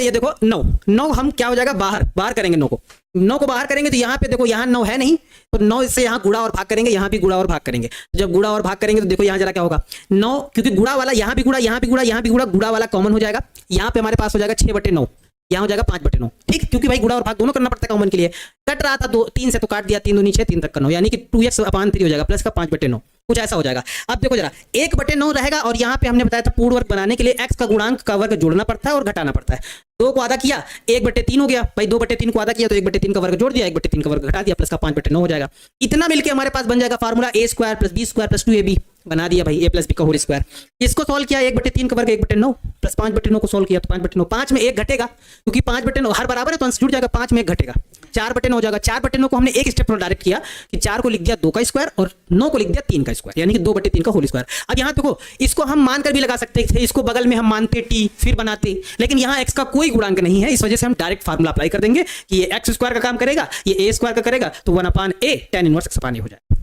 ये देखो 9 हम क्या हो जाएगा, बाहर करेंगे 9 को बाहर करेंगे तो यहाँ पे देखो, यहाँ 9 है नहीं, तो 9 से यहाँ गुणा और भाग करेंगे, यहाँ भी गुणा और भाग करेंगे, तो जब गुणा और भाग करेंगे तो देखो यहाँ जरा क्या होगा, 9 क्योंकि गुणा वाला यहाँ भी गुणा, यहाँ भी गुणा, यहाँ भी गुणा, गुणा वाला कॉमन हो जाएगा, यहाँ पे हमारे पास हो जाएगा 6/9, यहाँ हो जाएगा 5/9, ठीक, क्योंकि भाई गुणा और भाग दोनों करना पड़ता है कॉमन के लिए। कट रहा था 3 से तो काट दिया, 3 दूनी 6, 3 तक का 9, यानी कि 2x/3 हो जाएगा प्लस का 5/9, कुछ ऐसा हो जाएगा। अब देखो जरा 1/9 रहेगा और यहाँ पे हमने बताया था पूर्ण वर्ग बनाने के लिए x का गुणांक का वर्ग जोड़ना पड़ता है और घटाना पड़ता है। 2 को आधा किया 1/3 हो गया भाई, 2/3 को आधा किया तो 1/3 का वर्ग जोड़ दिया, 1/3 का वर्ग घटा दिया, प्लस का 5/9 हो जाएगा। इतना मिलके हमारे पास बन जाएगा फार्मूला a² + b² + 2ab, बना दिया भाई a + b का होल स्क्वायर। इसको सॉल्व किया 1/3 का वर्ग 1/9 प्लस 5/9 को सॉल्व किया तो 5/9, 5 में 1 घटेगा क्योंकि 5/9 हर बराबर है तो अंश जुड़ जाएगा, 5 में 1 घटेगा, 4/9 हो जाएगा। 4/9 को हमने एक स्टेप में डायरेक्ट किया कि 4 को लिख दिया 2 का स्क्वायर और 9 को लिख दिया 3 का स्क्वायर, यानी कि 2/3 का होल स्क्वायर। अब यहाँ देखो इसको हम मानकर भी लगा सकते थे, इसको बगल में हम मानते t फिर बनाते, लेकिन यहाँ x का कोई गुणांक नहीं है, इस वजह से हम डायरेक्ट फार्मूला अप्लाई कर देंगे कि ये x² का काम करेगा, ये a² का करेगा, तो 1/a tan इनवर्स x/a हो जाएगा।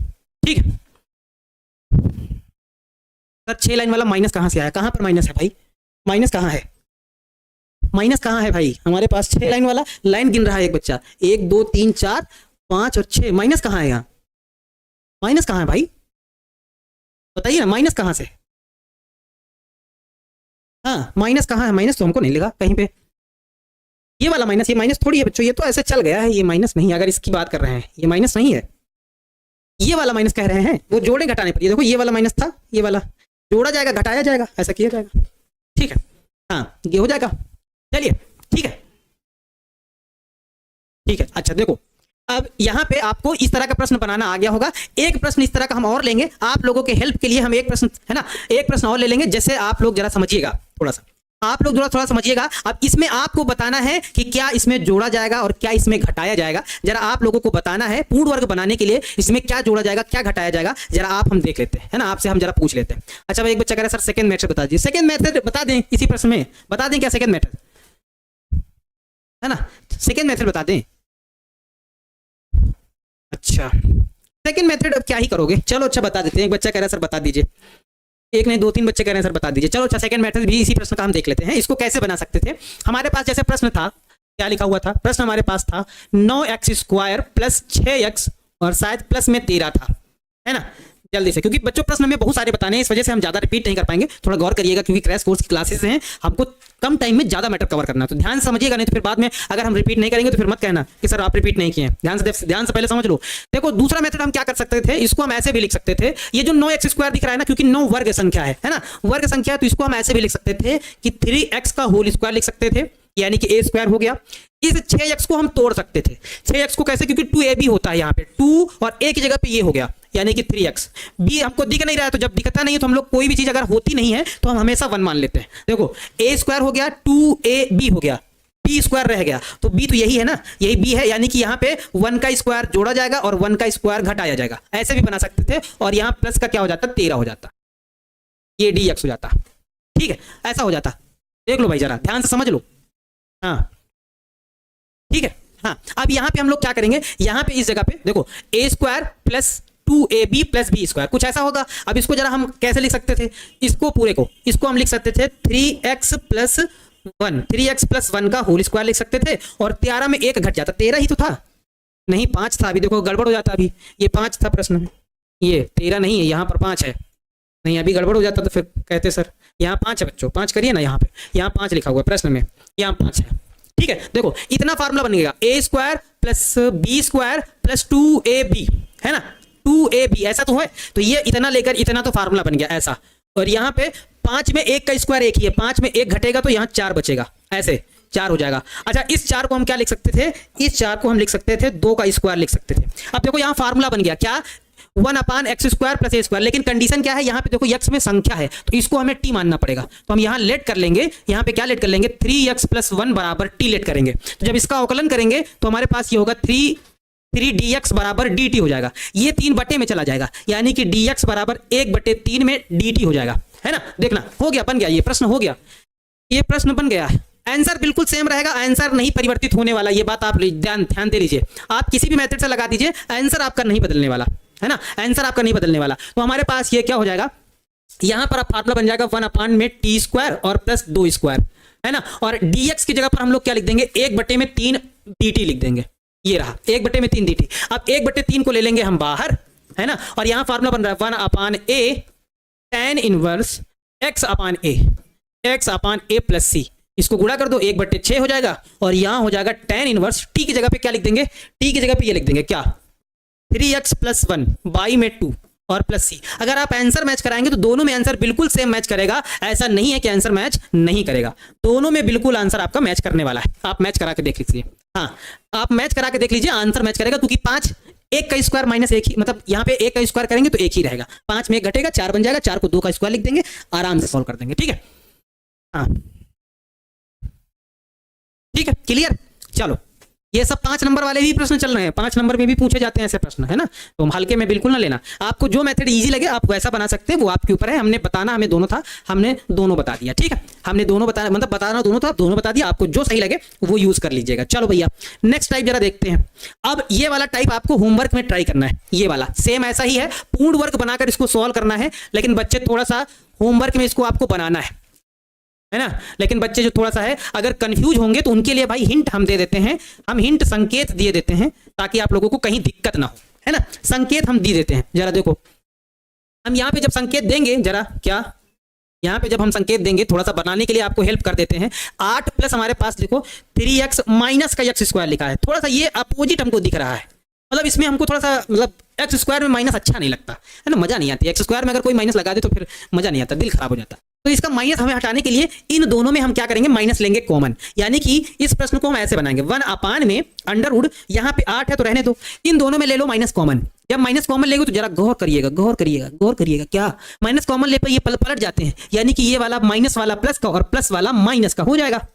ठीक है सर, 6 लाइन वाला माइनस कहां से आया? कहां पर माइनस है भाई? माइनस कहां है? माइनस कहां है भाई? हमारे पास 6 लाइन वाला लाइन गिन रहा है एक बच्चा, 1 2 3 4 5 और 6, माइनस कहां है? यहाँ माइनस कहां है भाई? बताइए ना, माइनस कहां से? हाँ माइनस कहां है? माइनस तो हमको नहीं लगा कहीं पे, ये वाला माइनस, ये माइनस थोड़ी है बच्चों, ये तो ऐसे चल गया है, ये माइनस नहीं है। अगर इसकी बात कर रहे हैं ये माइनस नहीं है, ये वाला माइनस कह रहे हैं, वो जोड़े घटाने पर। ये देखो ये वाला माइनस था, ये वाला जोड़ा जाएगा घटाया जाएगा, ऐसा किया जाएगा, ठीक है। हाँ ये हो जाएगा, चलिए ठीक है ठीक है। अच्छा देखो अब यहाँ पे आपको इस तरह का प्रश्न बनाना आ गया होगा। एक प्रश्न इस तरह का हम और लेंगे आप लोगों के हेल्प के लिए, हम एक प्रश्न है ना, एक प्रश्न और ले लेंगे, जैसे आप लोग जरा समझिएगा, थोड़ा सा आप लोग थोड़ा समझिएगा। अब इसमें आपको बताना है कि क्या इसमें जोड़ा जाएगा और क्या इसमें घटाया जाएगा, जरा आप लोगों को बताना है। पूर्ण वर्ग बनाने के लिए इसमें क्या जोड़ा जाएगा क्या घटाया जाएगा, जरा आप हम देख लेते हैं, है ना, आपसे हम जरा पूछ लेते हैं। अच्छा भाई एक बच्चा कह रहा है सर सेकंड मेथड बता दीजिए। सेकंड मेथड बता दें इसी प्रश्न में, बता दें क्या सेकंड मेथड, है ना, सेकंड मेथड बता दें। अच्छा सेकंड मेथड अब क्या ही करोगे, चलो अच्छा बता देते हैं। एक बच्चा कह रहा है सर बता दीजिए, एक नहीं 2-3 बच्चे कह रहे हैं सर बता दीजिए। चलो अच्छा सेकंड मेथड भी इसी प्रश्न का हम देख लेते हैं। इसको कैसे बना सकते थे? हमारे पास जैसे प्रश्न था, क्या लिखा हुआ था प्रश्न हमारे पास था 9x² + 6x और शायद प्लस में 13 था, है ना। जल्दी से, क्योंकि बच्चों प्रश्न में बहुत सारे बताने हैं, इस वजह से हम ज्यादा रिपीट नहीं कर पाएंगे, थोड़ा गौर करिएगा, क्योंकि क्रैश कोर्स की क्लासेस हैं, हमको कम टाइम में ज्यादा मैटर कवर करना है, तो ध्यान समझिएगा, नहीं तो फिर बाद में अगर हम रिपीट नहीं करेंगे तो फिर मत कहना कि सर आप रिपीट नहीं किए। ध्यान से पहले समझ लो। देखो दूसरा मेथड हम क्या कर सकते थे, इसको हम ऐसे भी लिख सकते थे, ये जो 9x² दिख रहा है ना, क्योंकि 9 वर्ग संख्या है ना, वर्ग संख्या है, तो इसको हम ऐसे भी लिख सकते थे कि 3x का होल स्क्वायर लिख सकते थे, यानी कि a² हो गया। इस 6x को हम तोड़ सकते थे, 6x को कैसे, क्योंकि 2ab होता है यहाँ पे, 2 और a की जगह पे ये हो गया, यानी कि 3x। b हमको दिख नहीं रहा है, तो जब दिखता नहीं है तो हम लोग कोई भी चीज अगर होती नहीं है तो हम हमेशा 1 मान लेते हैं। देखो a² हो गया, 2ab हो गया, b² रह गया, तो b तो यही है ना, यही b है, यानी कि यहाँ पे 1 का स्क्वायर जोड़ा जाएगा और 1 का स्क्वायर घटाया जाएगा, ऐसे भी बना सकते थे। और यहाँ प्लस का क्या हो जाता, 13 हो जाता, ये dx हो जाता, ठीक है, ऐसा हो जाता। देख लो भाई जरा ध्यान से समझ लो, हाँ ठीक है। हाँ अब यहाँ पे हम लोग क्या करेंगे, यहाँ पे इस जगह पे देखो a² + 2ab + b², कुछ ऐसा होगा। अब इसको जरा हम कैसे लिख सकते थे, इसको पूरे को, इसको हम लिख सकते थे 3x + 1, 3x + 1 का होल स्क्वायर लिख सकते थे, और 13 में 1 घट जाता, 13 ही तो था, नहीं 5 था, अभी देखो गड़बड़ हो जाता, अभी ये 5 था प्रश्न में, ये 13 नहीं है, यहाँ पर 5 है, नहीं अभी गड़बड़ हो जाता तो फिर कहते सर यहाँ 5 है बच्चों, 5 करिए ना, यहाँ पे यहाँ 5 लिखा हुआ है प्रश्न में, यहाँ 5 है, ठीक है। देखो इतना फार्मूला बन गया, a² + b² + 2ab, है ना, 2ab ऐसा तो है, तो ये इतना लेकर इतना तो फार्मूला बन गया ऐसा। और यहाँ पे 5 में 1 का स्क्वायर 1 ही है, 5 में 1 घटेगा तो यहाँ 4 बचेगा, ऐसे 4 हो जाएगा। अच्छा इस 4 को हम क्या लिख सकते थे, इस 4 को हम लिख सकते थे 2 का स्क्वायर लिख सकते थे। अब देखो यहाँ फार्मूला बन गया क्या, 1/x² + a², लेकिन कंडीशन क्या है, यहाँ पे देखो x में संख्या है तो इसको हमें t मानना पड़ेगा, तो हम यहाँ लेट कर लेंगे, यहाँ पे क्या लेट कर लेंगे, 3x + 1 = t लेट करेंगे। तो जब इसका अवकलन करेंगे तो हमारे पास ये होगा 3dx = dt हो जाएगा, ये 3 बटे में चला जाएगा, यानी कि dx = 1/3 में dt हो जाएगा, है ना। देखना हो गया, बन गया, ये प्रश्न हो गया, ये प्रश्न बन गया। आंसर बिल्कुल सेम रहेगा, आंसर नहीं परिवर्तित होने वाला, ये बात आप ध्यान दे लीजिए। आप किसी भी मेथड से लगा दीजिए, आंसर आपका नहीं बदलने वाला, है ना, आंसर आपका नहीं बदलने वाला। तो हमारे पास ये क्या हो जाएगा, यहां पर फार्मूला बन जाएगा 1/t² और प्लस 2², है ना। और dx की जगह पर हम लोग क्या लिख देंगे, 1/3 dt लिख देंगे, ये रहा 1/3 dt। अब 1/3 को ले लेंगे हम बाहर, है ना, और यहां फार्मूला बन रहा है 1/a tan inverse x/a + c, इसको गुणा कर दो, 1/6 हो जाएगा और यहां हो जाएगा tan इनवर्स t की जगह पे क्या लिख देंगे, t की जगह पे ये लिख देंगे क्या, 3x + 1 बाई में 2 और प्लस सी। अगर आप आंसर मैच कराएंगे तो दोनों में आंसर बिल्कुल सेम मैच करेगा, ऐसा नहीं है कि आंसर मैच नहीं करेगा, दोनों में बिल्कुल आंसर आपका मैच करने वाला है। आप मैच करा के देख लीजिए, हाँ आप मैच करा के देख लीजिए, आंसर मैच करेगा, क्योंकि 5 1 का स्क्वायर माइनस 1 ही, मतलब यहाँ पे 1 का स्क्वायर करेंगे तो 1 ही रहेगा, 5 में 1 घटेगा, 4 बन जाएगा, 4 को 2 का स्क्वायर लिख देंगे, आराम से सॉल्व कर देंगे। ठीक है, हाँ ठीक है, क्लियर। चलो ये सब 5 नंबर वाले भी प्रश्न चल रहे हैं, 5 नंबर में भी पूछे जाते हैं ऐसे प्रश्न, है ना, तो हल्के में बिल्कुल ना लेना। आपको जो मेथड इजी लगे आप वैसा बना सकते हैं, वो आपके ऊपर है। हमने बताना हमें दोनों था, हमने दोनों बता दिया। ठीक है, हमने दोनों बताना, मतलब बताना दोनों था, दोनों बता दिया, आपको जो सही लगे वो यूज कर लीजिएगा। चलो भैया नेक्स्ट टाइप जरा देखते हैं। अब ये वाला टाइप आपको होमवर्क में ट्राई करना है, ये वाला सेम ऐसा ही है, पूर्ण वर्ग बनाकर इसको सॉल्व करना है, लेकिन बच्चे थोड़ा सा होमवर्क में इसको आपको बनाना है ना, लेकिन बच्चे जो थोड़ा सा है अगर कंफ्यूज होंगे तो उनके लिए भाई हिंट हम दे देते हैं, हम हिंट संकेत दिए देते हैं ताकि आप लोगों को कहीं दिक्कत ना हो, है ना, संकेत हम दे देते हैं। जरा देखो हम यहाँ पे जब संकेत देंगे, जरा क्या यहाँ पे जब हम संकेत देंगे थोड़ा सा बनाने के लिए आपको हेल्प कर देते हैं। 8 प्लस हमारे पास देखो 3x माइनस का x स्क्वायर लिखा है, थोड़ा सा ये अपोजिट हमको दिख रहा है, मतलब इसमें हमको थोड़ा सा मतलब एक्स स्क्वायर में माइनस अच्छा नहीं लगता है ना, मजा नहीं आती। एक्स स्क्वायर में अगर कोई माइनस लगा दे तो फिर मजा नहीं आता, दिल खराब हो जाता। तो इसका माइनस हमें हटाने के लिए इन दोनों में हम क्या करेंगे, माइनस लेंगे कॉमन, यानी कि इस प्रश्न को हम ऐसे बनाएंगे 1 में अंडर रूट, यहाँ पे 8 है तो रहने दो, इन दोनों में ले लो माइनस कॉमन। जब माइनस कॉमन लेंगे तो जरा गौर करिएगा, गौर करिएगा, गौर करिएगा, क्या माइनस कॉमन ले पर ये पलट जाते हैं, यानी कि ये वाला माइनस वाला प्लस का और प्लस वाला माइनस का हो जाएगा,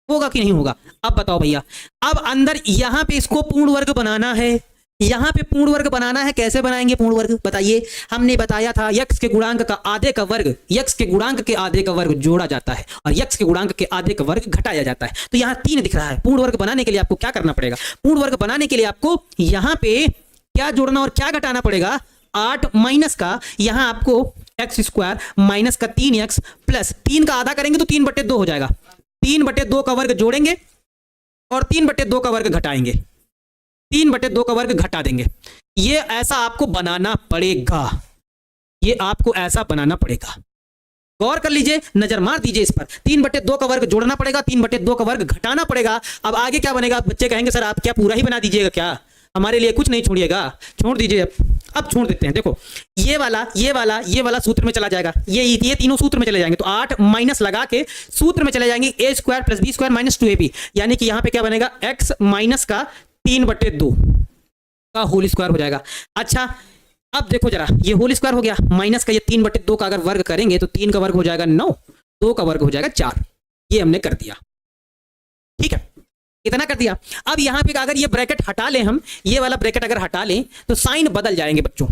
होगा कि नहीं होगा। अब बताओ भैया, अब अंदर यहां पे इसको पूर्ण वर्ग बनाना है, यहां पे पूर्ण वर्ग बनाना है, कैसे बनाएंगे पूर्ण वर्ग बताइए। हमने बताया था x के गुणांक का आधे का वर्ग, x के गुणांक के आधे का वर्ग जोड़ा जाता है और x के गुणांक के आधे का वर्ग घटाया जाता है। तो यहाँ 3 दिख रहा है। पूर्ण वर्ग बनाने के लिए आपको क्या करना पड़ेगा, पूर्ण वर्ग बनाने के लिए आपको यहाँ पे क्या जोड़ना और क्या घटाना पड़ेगा, 8 माइनस का, यहाँ आपको एक्स स्क्वायर माइनस का 3x प्लस 3 का आधा करेंगे तो 3/2 हो जाएगा, 3/2 का वर्ग जोड़ेंगे और 3/2 का वर्ग घटाएंगे, 3/2 का वर्ग घटा देंगे। ये ऐसा आपको बनाना पड़ेगा, ये आपको ऐसा बनाना पड़ेगा, गौर कर लीजिए, नजर मार दीजिए इस पर। 3/2 का वर्ग जोड़ना पड़ेगा, 3/2 का वर्ग घटाना पड़ेगा। अब आगे क्या बनेगा, बच्चे कहेंगे सर आप क्या पूरा ही बना दीजिएगा क्या, हमारे लिए कुछ नहीं छोड़िएगा, छोड़ दीजिए। अब छोड़ देते हैं, देखो ये वाला सूत्र में चला जाएगा, ये तीनों सूत्र में चले जाएंगे, तो 8 माइनस लगा के सूत्र में चले जाएंगे, a square plus b square minus 2ab, यानी कि यहां पे क्या बनेगा, x माइनस का 3/2 का होल स्क्वायर हो जाएगा। अच्छा अब देखो जरा, ये होल स्क्वायर हो गया, माइनस का ये 3/2 का अगर वर्ग करेंगे तो 3 का वर्ग हो जाएगा 9, 2 का वर्ग हो जाएगा 4, ये हमने कर दिया। ठीक है, इतना कर दिया। अब यहां पे अगर ये ब्रैकेट हटा लें हम, ये वाला ब्रैकेट अगर हटा लें तो साइन बदल जाएंगे बच्चों,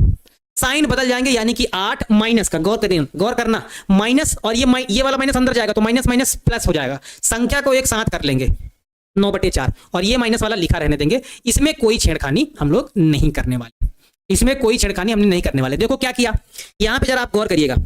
साइन बदल जाएंगे, यानी कि 8 माइनस का, गौर करना, माइनस और ये वाला माइनस अंदर जाएगा तो माइनस माइनस प्लस हो जाएगा, संख्या को एक साथ कर लेंगे 9/4 और ये माइनस वाला लिखा रहने देंगे। इसमें कोई छेड़खानी हम लोग नहीं करने वाले, इसमें कोई छेड़खानी हमने नहीं करने वाले। देखो क्या किया, यहां पे जरा आप गौर करिएगा,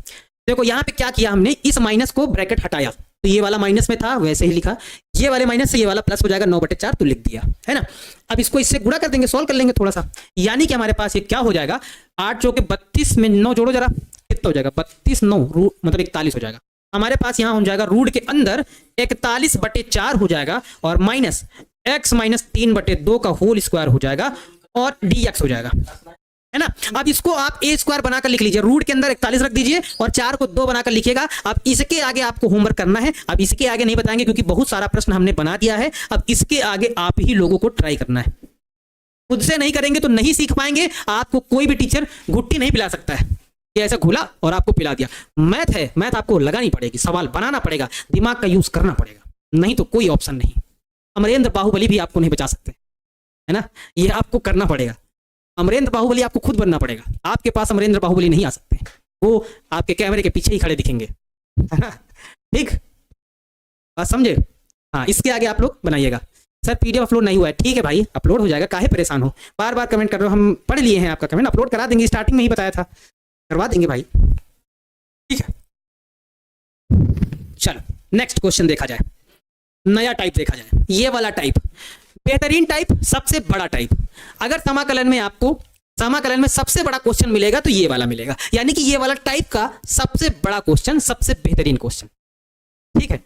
देखो यहां पे क्या किया हमने, इस माइनस को ब्रैकेट हटाया, तो ये वाला माइनस में था वैसे ही लिखा, ये वाले माइनस से ये वाला प्लस हो जाएगा 9/4 तो लिख दिया, है ना। अब इसको इससे गुणा कर देंगे, सॉल्व कर लेंगे थोड़ा सा, यानी कि हमारे पास ये क्या हो जाएगा, 8 चौके 32 में 9 जोड़ो जरा, कितना हो जाएगा, 32 9 मतलब 41 हो जाएगा। हमारे पास यहां हो जाएगा रूट के अंदर 41/4 हो जाएगा और माइनस x माइनस 3/2 का होल स्क्वायर हो जाएगा और dx हो जाएगा, है ना। अब इसको आप a स्क्वायर बनाकर लिख लीजिए, रूट के अंदर 41 रख दीजिए और 4 को 2 बनाकर लिखिएगा। अब इसके आगे आपको होमवर्क करना है, अब इसके आगे नहीं बताएंगे क्योंकि बहुत सारा प्रश्न हमने बना दिया है, अब इसके आगे आप ही लोगों को ट्राई करना है, खुद से नहीं करेंगे तो नहीं सीख पाएंगे। आपको कोई भी टीचर गुट्टी नहीं पिला सकता है, ऐसा घुला और आपको पिला दिया। मैथ है, मैथ आपको लगानी पड़ेगी, सवाल बनाना पड़ेगा, दिमाग का यूज करना पड़ेगा, नहीं तो कोई ऑप्शन नहीं। अमरेंद्र बाहुबली भी आपको नहीं बचा सकते, है ना, ये आपको करना पड़ेगा। अमरेंद्र बाहुबली आपको खुद बनना पड़ेगा, आपके पास अमरेंद्र बाहुबली नहीं आ सकते, वो आपके कैमरे के पीछे ही खड़े दिखेंगे, है ना। ठीक बात समझे, हाँ इसके आगे आप लोग बनाइएगा। सर पीडीएफ अपलोड नहीं हुआ है, ठीक है भाई अपलोड हो जाएगा, काहे परेशान हो, बार बार कमेंट कर रहे हो, हम पढ़ लिए हैं आपका कमेंट, अपलोड करा देंगे, स्टार्टिंग में ही बताया था, करवा देंगे भाई, ठीक है। चलो नेक्स्ट क्वेश्चन देखा जाए, नया टाइप देखा जाए, ये वाला टाइप बेहतरीन टाइप, सबसे बड़ा टाइप। अगर समाकलन में आपको समाकलन में सबसे बड़ा क्वेश्चन मिलेगा तो ये वाला मिलेगा, यानी कि ये वाला टाइप का सबसे बड़ा क्वेश्चन, सबसे बेहतरीन क्वेश्चन, ठीक है।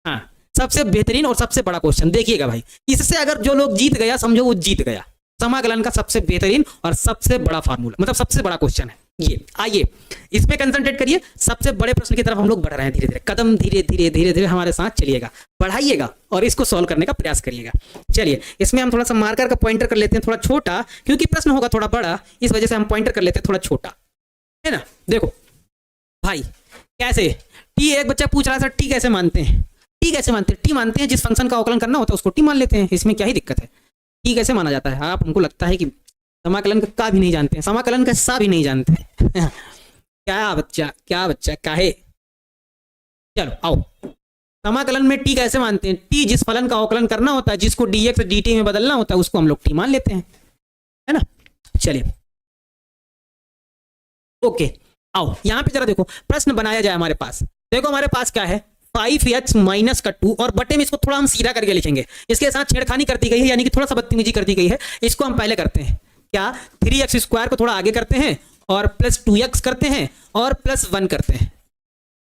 हाँ सबसे बेहतरीन और सबसे बड़ा क्वेश्चन देखिएगा भाई, इससे अगर जो लोग जीत गया समझो वो जीत गया। समाकलन का सबसे बेहतरीन और सबसे बड़ा फार्मूला, मतलब सबसे बड़ा क्वेश्चन है ये। आइए इस पे कंसंट्रेट करिए, सबसे बड़े प्रश्न की तरफ हम लोग बढ़ रहे हैं धीरे धीरे, कदम धीरे धीरे धीरे धीरे हमारे साथ चलिएगा, बढ़ाइएगा और इसको सॉल्व करने का प्रयास करिएगा। चलिए इसमें हम थोड़ा सा मार्कर का पॉइंटर कर लेते हैं, थोड़ा छोटा, क्योंकि प्रश्न होगा थोड़ा बड़ा, इस वजह से हम पॉइंटर कर लेते हैं थोड़ा छोटा, है ना। देखो भाई कैसे टी, एक बच्चा पूछ रहा है सर टी कैसे मानते हैं, टी कैसे मानते हैं, टी मानते हैं जिस फंक्शन का अवकलन करना होता है उसको टी मान लेते हैं, इसमें क्या ही दिक्कत है। टी कैसे माना जाता है, आप हमको लगता है कि समाकलन का भी नहीं जानते हैं, समाकलन का सा भी नहीं जानते हैं क्या बच्चा काहे। चलो आओ, समाकलन में टी कैसे मानते हैं, टी जिस फलन का अवकलन करना होता है, जिसको dx dt में बदलना होता है, उसको हम लोग टी मान लेते हैं, है ना। चलिए ओके, आओ यहां पे जरा देखो प्रश्न बनाया जाए हमारे पास। देखो हमारे पास क्या है 5x माइनस का 2, और बटे में इसको थोड़ा हम सीधा करके लिखेंगे, इसके साथ छेड़खानी कर दी गई है, यानी कि थोड़ा सा बदतमीजी कर दी गई है। इसको हम पहले करते हैं क्या, 3x स्क्वायर को थोड़ा आगे करते हैं और प्लस 2x करते हैं और प्लस 1 करते हैं।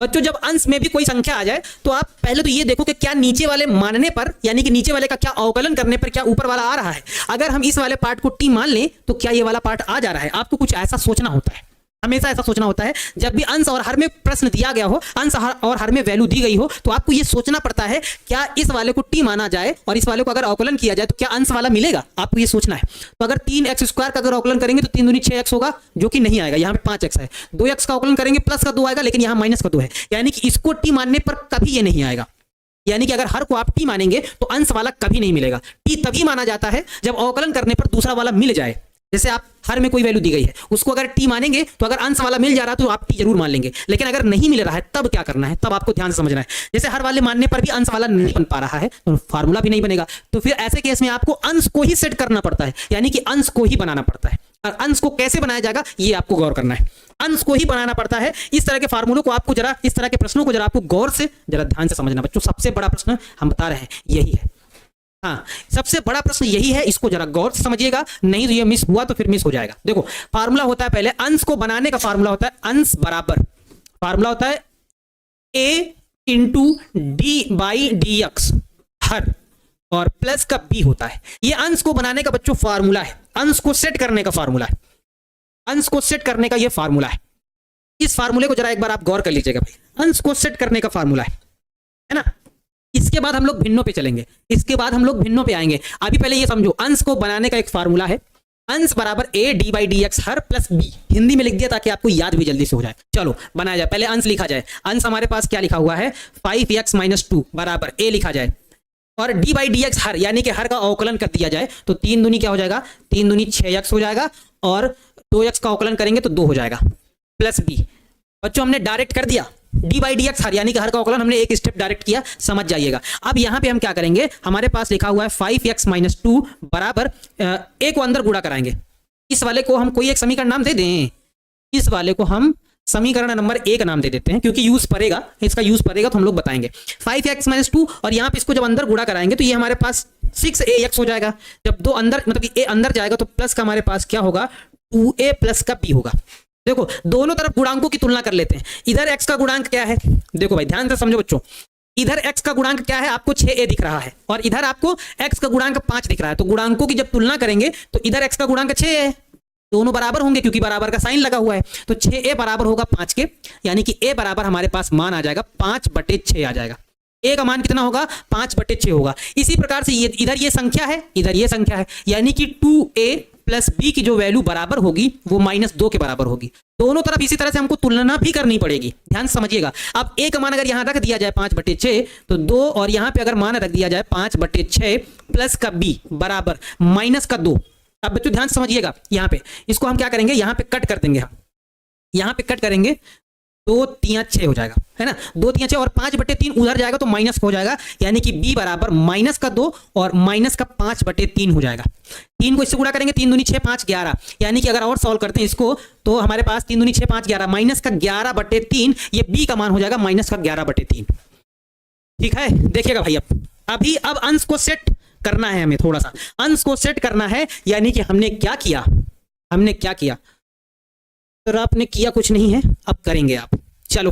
बच्चों जब अंश में भी कोई संख्या आ जाए तो आप पहले तो ये देखो कि क्या नीचे वाले मानने पर, यानी कि नीचे वाले का क्या अवकलन करने पर क्या ऊपर वाला आ रहा है। अगर हम इस वाले पार्ट को टी मान लें तो क्या ये वाला पार्ट आ जा रहा है। आपको कुछ ऐसा सोचना होता है, हमेशा ऐसा सोचना होता है जब भी अंश और हर में प्रश्न दिया गया हो, अंश और हर में वैल्यू दी गई हो, तो आपको ये सोचना पड़ता है क्या इस वाले को टी माना जाए और इस वाले को अगर अवकलन किया जाए तो क्या अंश वाला मिलेगा, आपको ये सोचना है। तो अगर 3x स्क्वायर का अगर अवकलन करेंगे तो 3 दूनी 6x होगा, जो कि नहीं आएगा, यहाँ पे 5x है। 2x का अवकलन करेंगे प्लस का 2 आएगा, लेकिन यहाँ माइनस का 2 है, यानी कि इसको टी मानने पर कभी ये नहीं आएगा। यानी कि अगर हर को आप टी मानेंगे तो अंश वाला कभी नहीं मिलेगा। टी तभी माना जाता है जब अवकलन करने पर दूसरा वाला मिल जाए। जैसे आप हर में कोई वैल्यू दी गई है, उसको अगर टी मानेंगे तो अगर अंश वाला मिल जा रहा है तो आप टी जरूर मान लेंगे, लेकिन अगर नहीं मिल रहा है तब क्या करना है, तब आपको ध्यान से समझना है। जैसे हर वाले मानने पर भी अंश वाला नहीं बन पा रहा है तो फार्मूला भी नहीं बनेगा, तो फिर ऐसे केस में आपको अंश को ही सेट करना पड़ता है, यानी कि अंश को ही बनाना पड़ता है। और अंश को कैसे बनाया जाएगा ये आपको गौर करना है, अंश को ही बनाना पड़ता है। इस तरह के फार्मूलों को आपको जरा, इस तरह के प्रश्नों को जरा आपको गौर से जरा ध्यान से समझना। बच्चों सबसे बड़ा प्रश्न हम बता रहे हैं यही है, हाँ सबसे बड़ा प्रश्न यही है, इसको जरा गौर से समझिएगा, नहीं तो ये मिस हुआ तो फिर मिस हो जाएगा। देखो फार्मूला होता है, पहले अंश को बनाने का फार्मूला होता है अंश बराबर, फार्मूला होता है a into D by D X हर, और प्लस का b होता है। ये अंश को बनाने का बच्चों फार्मूला है, अंश को सेट करने का फार्मूला है, अंश को सेट करने का ये फार्मूला है। इस फार्मूले को जरा एक बार आप गौर कर लीजिएगा भाई, अंश को सेट करने का फार्मूला है ना। इसके बाद हम लोग भिन्नों पे चलेंगे, इसके बाद हम लोग भिन्नों पे आएंगे। अभी पहले ये समझो अंश को बनाने का एक फार्मूला है, अंश बराबर a D by D X her plus b, Hindi में लिख दिया ताकि आपको याद भी जल्दी से हो जाए। चलो बनाया जाए, पहले अंश लिखा जाए। अंश हमारे पास क्या लिखा हुआ है 5x माइनस 2 बराबर a लिखा जाए, और डी बाई डी एक्स हर, यानी कि हर का अवकलन कर दिया जाए तो 3 दूनी क्या हो जाएगा, 3 दूनी 6x हो जाएगा, और 2x का अवकलन करेंगे तो 2 हो जाएगा, प्लस b। बच्चों हमने डायरेक्ट कर दिया डी बाई डी एक्स हर, यानी कि हर का अवकलन हमने एक स्टेप डायरेक्ट किया, समझ जाइएगा। अब यहां पे हम क्या करेंगे, हमारे पास लिखा हुआ है 5x माइनस 2 बराबर a को अंदर गुणा कराएंगे। इस वाले को हम कोई एक समीकरण नाम दे दें, इस वाले को हम समीकरण नंबर 1 नाम दे देते हैं, क्योंकि यूज पड़ेगा, इसका यूज पड़ेगा तो हम लोग बताएंगे। 5x माइनस 2, और यहाँ पे इसको जब अंदर गुणा कराएंगे तो ये हमारे पास 6ax हो जाएगा। जब 2 अंदर, मतलब a अंदर जाएगा तो प्लस का हमारे पास क्या होगा 2a प्लस का b होगा। देखो दोनों तरफ गुणांकों की तुलना कर लेते हैं। इधर x का गुणांक क्या है, देखो भाई ध्यान से समझो बच्चों, इधर x का गुणांक क्या है, आपको 6a दिख रहा है, और इधर आपको x का गुणांक 5 दिख रहा है। तो गुणांकों की जब तुलना करेंगे तो इधर x का गुणांक 6 है, दोनों बराबर होंगे क्योंकि बराबर का साइन लगा हुआ है, तो 6a बराबर होगा 5 के, यानी कि a बराबर हमारे पास मान आ जाएगा 5/6 आ जाएगा। a का मान कितना होगा 5/6 होगा। इसी प्रकार से ये इधर ये संख्या है, इधर ये संख्या है, यानी कि 2a प्लस b की जो वैल्यू बराबर होगी वो -2 के बराबर होगी। दोनों तरफ इसी तरह से हमको तुलना भी करनी पड़ेगी, ध्यान समझिएगा। अब a का मान अगर यहां रख दिया जाए 5/6 तो 2, और यहां पे अगर मान रख दिया जाए 5/6 प्लस का b बराबर -2। अब बच्चों ध्यान समझिएगा, यहाँ पे इसको हम क्या करेंगे, यहाँ पे कट कर देंगे, हम यहाँ पे कट करेंगे, 2 3 6 हो जाएगा, है ना। 2 3 6 और 5/3 उधर जाएगा तो माइनस हो जाएगा, यानी कि b बराबर -2 और -5/3 हो जाएगा। 3 को इससे गुणा करेंगे, 3 दूनी 6 5 11, यानी कि अगर और सॉल्व करते हैं इसको तो हमारे पास 3 दूनी 6 5 11 -11/3, ये b का मान हो जाएगा -11/3। ठीक है, देखिएगा भाई अब अंश को सेट करना है, हमें थोड़ा सा अंश को सेट करना है, यानी कि हमने क्या किया, तो आपने किया कुछ नहीं है, अब करेंगे आप। चलो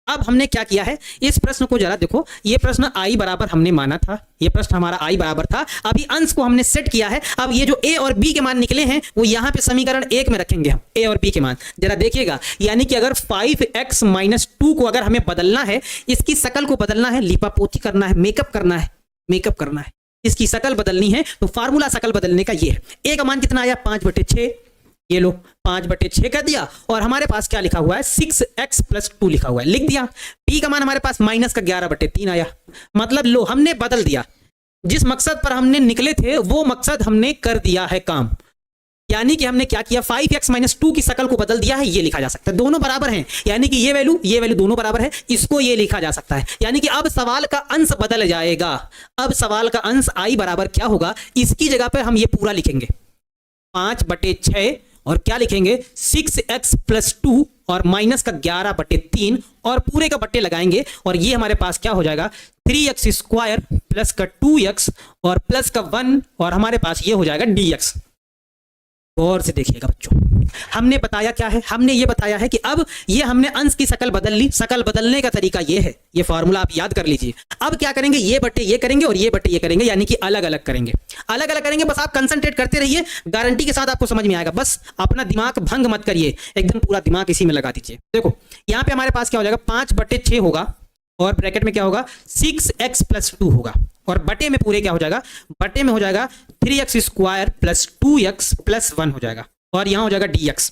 अब हमने क्या किया है, इस प्रश्न को जरा देखो, ये प्रश्न i बराबर हमने माना था, ये प्रश्न हमारा i बराबर था। अभी अंश को हमने सेट किया है। अब ये जो a और b के मान निकले हैं वो यहाँ पे समीकरण 1 में रखेंगे हम, a और b के मान। जरा देखिएगा, यानी कि अगर 5x - 2 को अगर हमें बदलना है, इसकी शकल को बदलना है, लिपापोती करना है, मेकअप करना है, इसकी शकल बदलनी है, तो फार्मूला शकल बदलने का ये है। a का मान कितना आया, 5/6, ये लो 5/6 कर दिया, और हमारे पास क्या लिखा हुआ है, 6x + 2 लिखा हुआ है, लिख दिया। p का मान हमारे पास -11/3 आया। मतलब लो, हमने बदल दिया, जिस मकसद पर हमने निकले थे वो मकसद हमने कर दिया है काम। यानी कि हमने क्या किया, 5x - 2 की शकल को बदल दिया है, ये लिखा जा सकता है। दोनों बराबर हैं, यानी कि ये वैल्यू दोनों बराबर है, इसको ये लिखा जा सकता है। यानी कि अब सवाल का अंश बदल जाएगा। अब सवाल का अंश i बराबर क्या होगा, इसकी जगह पर हम ये पूरा लिखेंगे 5/6, और क्या लिखेंगे 6x + 2 और -11/3, और पूरे का बट्टे लगाएंगे, और ये हमारे पास क्या हो जाएगा, 3x² + 2x और +1, और हमारे पास ये हो जाएगा dx। गौर से देखिएगा बच्चों, हमने बताया क्या है, हमने ये बताया है कि अब ये हमने अंश की शकल बदल ली। शकल बदलने का तरीका ये है, ये फॉर्मूला आप याद कर लीजिए। अब क्या करेंगे, ये बट्टे ये करेंगे और ये बट्टे ये करेंगे, यानी कि अलग अलग करेंगे, अलग अलग करेंगे। बस आप कंसंट्रेट करते रहिए, गारंटी के साथ आपको समझ में आएगा। बस अपना दिमाग भंग मत करिए, एकदम पूरा दिमाग इसी में लगा दीजिए। देखो यहाँ पे हमारे पास क्या हो जाएगा, 5/6 होगा, और ब्रैकेट में क्या होगा, 6x + 2 होगा, और बटे में पूरे क्या हो जाएगा, बटे में हो जाएगा 3x² + 2x + 1 हो जाएगा, और यहाँ हो जाएगा dx।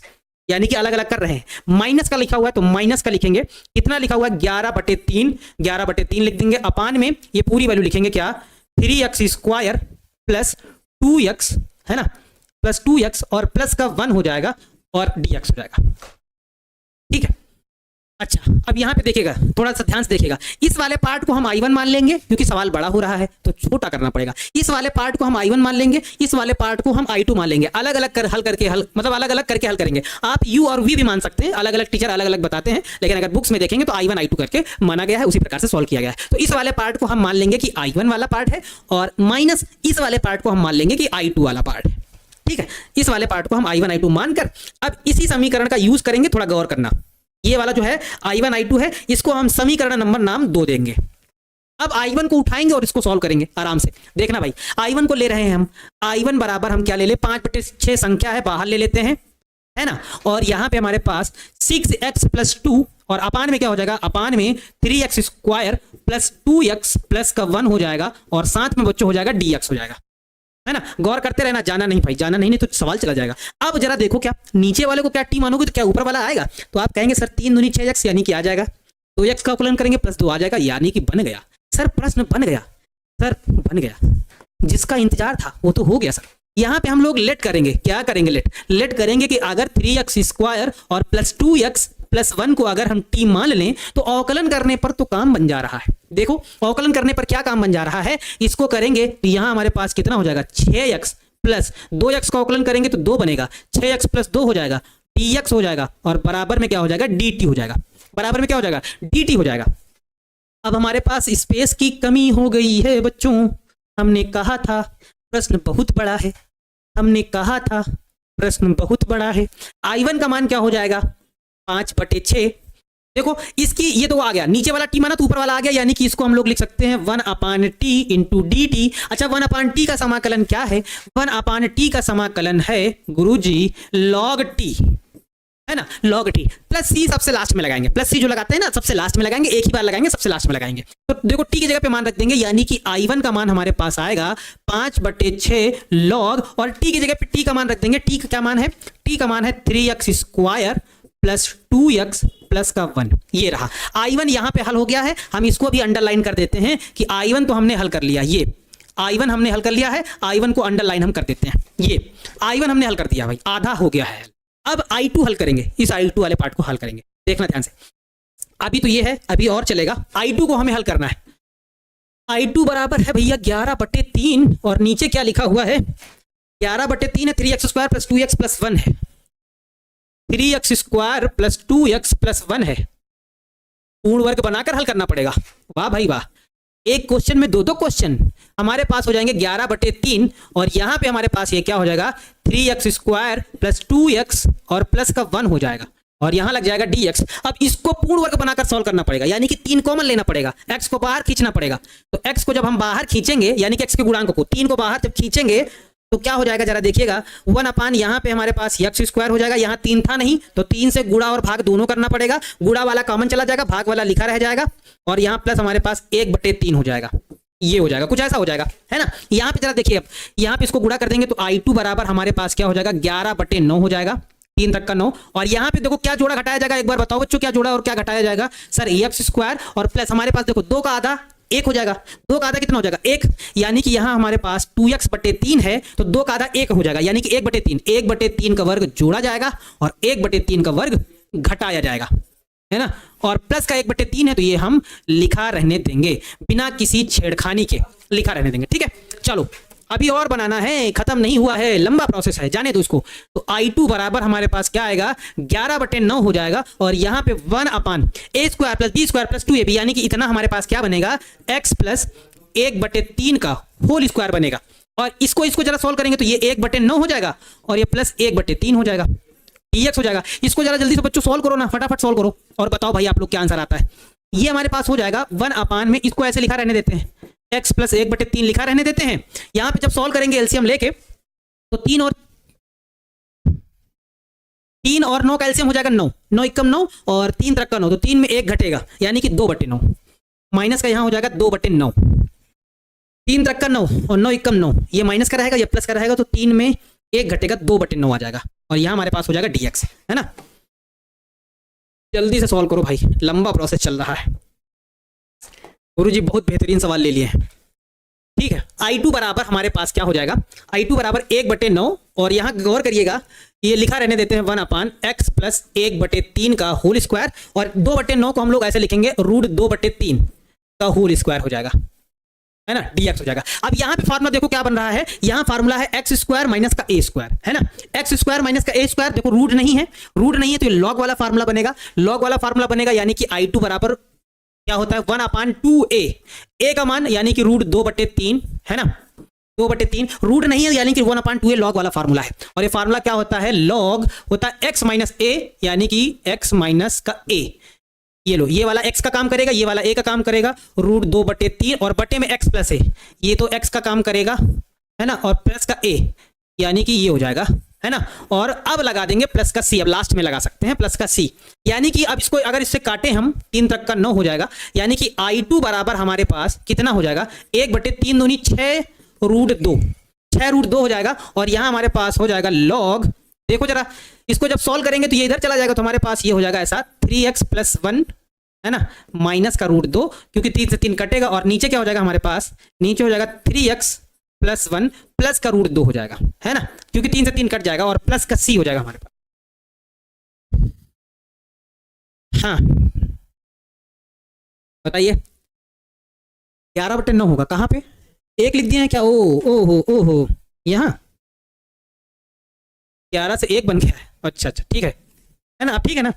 यानी कि अलग अलग कर रहे हैं, माइनस का लिखा हुआ है तो माइनस का लिखेंगे। कितना लिखा हुआ है, 11/3 लिख देंगे। अपान में ये पूरी वैल्यू लिखेंगे क्या, 3x² + 2x, है ना, +2x और +1 हो जाएगा, और dx हो जाएगा। ठीक है, अच्छा अब यहाँ पे देखिएगा, थोड़ा सा ध्यान से देखिएगा। इस वाले पार्ट को हम i1 मान लेंगे, क्योंकि सवाल बड़ा हो रहा है तो छोटा करना पड़ेगा। इस वाले पार्ट को हम i1 मान लेंगे, इस वाले पार्ट को हम i2 मान लेंगे। अलग अलग कर हल करके मतलब अलग अलग करके हल करेंगे। आप u और v भी मान सकते हैं, अलग अलग टीचर अलग अलग बताते हैं, लेकिन अगर बुक्स में देखेंगे तो i1 i2 करके माना गया है, उसी प्रकार से सॉल्व किया गया है। तो इस वाले पार्ट को हम मान लेंगे कि i1 वाला पार्ट है, और माइनस इस वाले पार्ट को हम मान लेंगे कि i2 वाला पार्ट है। ठीक है, इस वाले पार्ट को हम i1 i2 मानकर अब इसी समीकरण का यूज करेंगे। थोड़ा गौर करना, ये वाला जो है i1 i2 है, इसको हम समीकरण नंबर नाम 2 देंगे। अब i1 को उठाएंगे और इसको सॉल्व करेंगे आराम से। देखना भाई, i1 को ले रहे हैं हम, i1 बराबर हम क्या ले ले, 5/6 संख्या है, बाहर ले लेते हैं, है ना, और यहाँ पे हमारे पास 6x + 2, और अपान में क्या हो जाएगा, अपान में 3x² + 2x +1 हो जाएगा, और साथ में बच्चों हो जाएगा dx हो जाएगा, है ना। गौर करते रहना, जाना नहीं भाई, जाना नहीं तो सवाल चला जाएगा। अब जरा देखो, क्या नीचे वाले को क्या टी मानोगे तो क्या ऊपर वाला आएगा, तो आप कहेंगे सर 3 दूनी 6x, यानी कि आ जाएगा, 2x का अवकलन करेंगे +2 आ जाएगा, यानी कि बन गया सर, प्रश्न बन गया सर, बन गया। जिसका इंतजार था वो तो हो गया सर। यहाँ पे हम लोग लेट करेंगे, क्या करेंगे, लेट करेंगे कि अगर 3x² और +2x +1 को अगर हम t मान लें तो अवकलन करने पर तो काम बन जा रहा है। देखो अवकलन करने पर क्या काम बन जा रहा है, इसको करेंगे तो यहाँ हमारे पास कितना हो जाएगा, 6x + 2x का अवकलन करेंगे तो 2 बनेगा, 6x + 2 हो जाएगा, dx हो जाएगा, और बराबर में क्या हो जाएगा, dt हो जाएगा, बराबर में क्या हो जाएगा, dt हो जाएगा। अब हमारे पास स्पेस की कमी हो गई है बच्चों। हमने कहा था प्रश्न बहुत बड़ा है, हमने कहा था प्रश्न बहुत बड़ा है। i1 का मान क्या हो जाएगा, 5/6। देखो इसकी ये तो आ गया, नीचे वाला t माना तो ऊपर वाला आ गया, यानी कि इसको हम लोग लिख सकते हैं 1/t × dt। अच्छा 1/t का समाकलन क्या है, 1/t का समाकलन है गुरुजी log t, है ना, log t प्लस c सबसे लास्ट में लगाएंगे, प्लस c जो लगाते हैं ना सबसे लास्ट में लगाएंगे, एक ही बार लगाएंगे, सबसे लास्ट में लगाएंगे। तो देखो t की जगह पे मान रख देंगे, यानी कि i1 का मान हमारे पास आएगा 5/6 log, और t की जगह पे t का मान रख देंगे। t का क्या मान है, t का मान है 3x² + 2x +1। ये रहा i1, यहाँ पे हल हो गया है। हम इसको भी अंडरलाइन कर देते हैं कि i1 तो हमने हल कर लिया, ये i1 हमने हल कर लिया है, i1 को अंडरलाइन हम कर देते हैं, ये i1 हमने हल कर दिया भाई, आधा हो गया है। अब i2 हल करेंगे, इस i2 वाले पार्ट को हल करेंगे, देखना ध्यान से। अभी तो ये है, अभी और चलेगा, i2 को हमें हल करना है। i2 बराबर है भैया 11/3, और नीचे क्या लिखा हुआ है, 11/3 है, 3x² + 2x +1 है, 3x² + 2x +1 है। पूर्ण वर्ग बनाकर हल करना पड़ेगा। वाह भाई वाह, एक क्वेश्चन में 2 क्वेश्चन हमारे पास हो जाएंगे 11/3, और यहाँ पे हमारे पास ये क्या हो जाएगा, 3x² + 2x और +1 हो जाएगा, और यहां लग जाएगा dx। अब इसको पूर्ण वर्ग बनाकर सॉल्व करना पड़ेगा, यानी कि 3 कॉमन लेना पड़ेगा, x को बाहर खींचना पड़ेगा। तो x को जब हम बाहर खींचेंगे, यानी कि x के गुणांक को 3 को बाहर जब खींचेंगे तो क्या हो जाएगा जरा देखिएगा, 1 अपान यहाँ पे हमारे पास x स्क्वायर हो जाएगा। यहाँ 3 था नहीं तो 3 से गुणा और भाग दोनों करना पड़ेगा, गुणा वाला कॉमन चला जाएगा, भाग वाला लिखा रह जाएगा, और यहाँ प्लस हमारे पास 1/3 हो जाएगा। ये हो जाएगा, कुछ ऐसा हो जाएगा, है ना। यहाँ पे जरा देखिए, अब यहाँ पे इसको गुणा कर देंगे तो I2 बराबर हमारे पास क्या हो जाएगा, 11/9 हो जाएगा, 3 तक का 9। और यहाँ पे देखो क्या जोड़ा घटाया जाएगा, एक बार बताओ बच्चों क्या जोड़ा और क्या घटाया जाएगा। सर x स्क्वायर और प्लस हमारे पास देखो 2 का आधा 1 हो जाएगा, 2 का आधा कितना हो जाएगा 1, यानी कि यहाँ हमारे पास 2x/3 है तो 2 का आधा 1 हो जाएगा, यानी कि 1/3 का वर्ग जोड़ा जाएगा और 1/3 का वर्ग घटाया जाएगा, है ना। और प्लस का 1/3 है तो ये हम लिखा रहने देंगे, बिना किसी छेड़खानी के लिखा रहने देंगे, ठीक है। चलो अभी और बनाना है, खत्म नहीं हुआ है, लंबा प्रोसेस है, जाने दो इसको। तो I2 बराबर हमारे पास क्या आएगा, 11/9 हो जाएगा, और यहाँ पे 1 अपान a square plus b square plus 2ab, यानी कि इतना हमारे पास क्या बनेगा, x प्लस 1/3 का होल स्क्वायर बनेगा। और इसको जरा सॉल्व करेंगे तो ये 1/9 हो जाएगा और ये प्लस 1/3 हो जाएगा, dx हो जाएगा। इसको जरा जल्दी से बच्चों सॉल्व करो ना, फटाफट सॉल्व करो और बताओ भाई आप लोग क्या आंसर आता है। ये हमारे पास हो जाएगा 1 अपान में, इसको ऐसे लिखा रहने देते हैं, x प्लस 1/3 लिखा रहने देते हैं। यहां पे जब सॉल्व करेंगे एलसीएम लेके तो 3 और 9 का एलसीएम हो जाएगा 9, 9 एकम 9 और 3 तक का 9, तो 3 में 1 घटेगा यानी कि 2/9, माइनस का यहां हो जाएगा 2/9, 3 तक का 9 और 9 एकम 9, ये माइनस का रहेगा ये प्लस का रहेगा, तो 3 में 1 घटेगा 2/9 आ जाएगा, और यहां हमारे पास हो जाएगा dx, है ना। जल्दी से सॉल्व करो भाई, लंबा प्रोसेस चल रहा है। गुरुजी बहुत बेहतरीन सवाल ले लिए हैं, ठीक है। I2 बराबर हमारे पास क्या हो जाएगा, I2 बराबर 1/9, और यहां गौर करिएगा ये लिखा रहने देते हैं 1 अपान x प्लस 1/3 का होल स्क्वायर, और 2/9 को हम लोग ऐसे लिखेंगे √2/3 का होल स्क्वायर हो जाएगा, है ना, dx हो जाएगा। अब यहाँ पे फार्मूला देखो क्या बन रहा है, यहाँ फार्मूला है x स्क्वायर माइनस का a स्क्वायर, है ना। x स्क्वायर माइनस का a स्क्वायर, देखो रूट नहीं है तो ये लॉग वाला फार्मूला बनेगा, लॉग वाला फार्मूला बनेगा, यानी कि I2 बराबर क्या होता है 1 अपान 2a, a का मान यानी कि √2/3, है ना, 2/3, रूट नहीं है यानी कि 1 अपान 2a लॉग वाला फार्मूला है। और ये फार्मूला क्या होता है, लॉग होता है x माइनस a, यानी कि x माइनस का a। ये लो, ये वाला x का काम करेगा, ये वाला a का काम करेगा, √2/3 और बटे में x प्लस a, ये तो x का काम करेगा, है ना, और प्लस का a, यानी कि ये हो जाएगा, है ना। और अब लगा देंगे प्लस का c, अब लास्ट में लगा सकते हैं प्लस का c, यानी कि अब इसको अगर इससे काटे हम 3 तक का 9 हो जाएगा, यानी कि I2 बराबर हमारे पास कितना हो जाएगा, 1/3 दूनी 6 √2 हो जाएगा, और यहां हमारे पास हो जाएगा लॉग, देखो जरा इसको जब सॉल्व करेंगे तो ये इधर चला जाएगा, तो हमारे पास ये हो जाएगा ऐसा 3x + 1, है ना, माइनस का √2, क्योंकि 3 से 3 कटेगा, और नीचे क्या हो जाएगा हमारे पास, नीचे हो जाएगा 3x + 1 प्लस का √2 हो जाएगा, है ना, क्योंकि 3 से 3 कट जाएगा, और प्लस का c हो जाएगा हमारे पास। हाँ बताइए, 11/9 होगा, कहाँ पे 1 लिख दिए हैं क्या, ओ यहाँ 11 से 1 बन गया है, अच्छा ठीक है ना, अब ठीक है ना,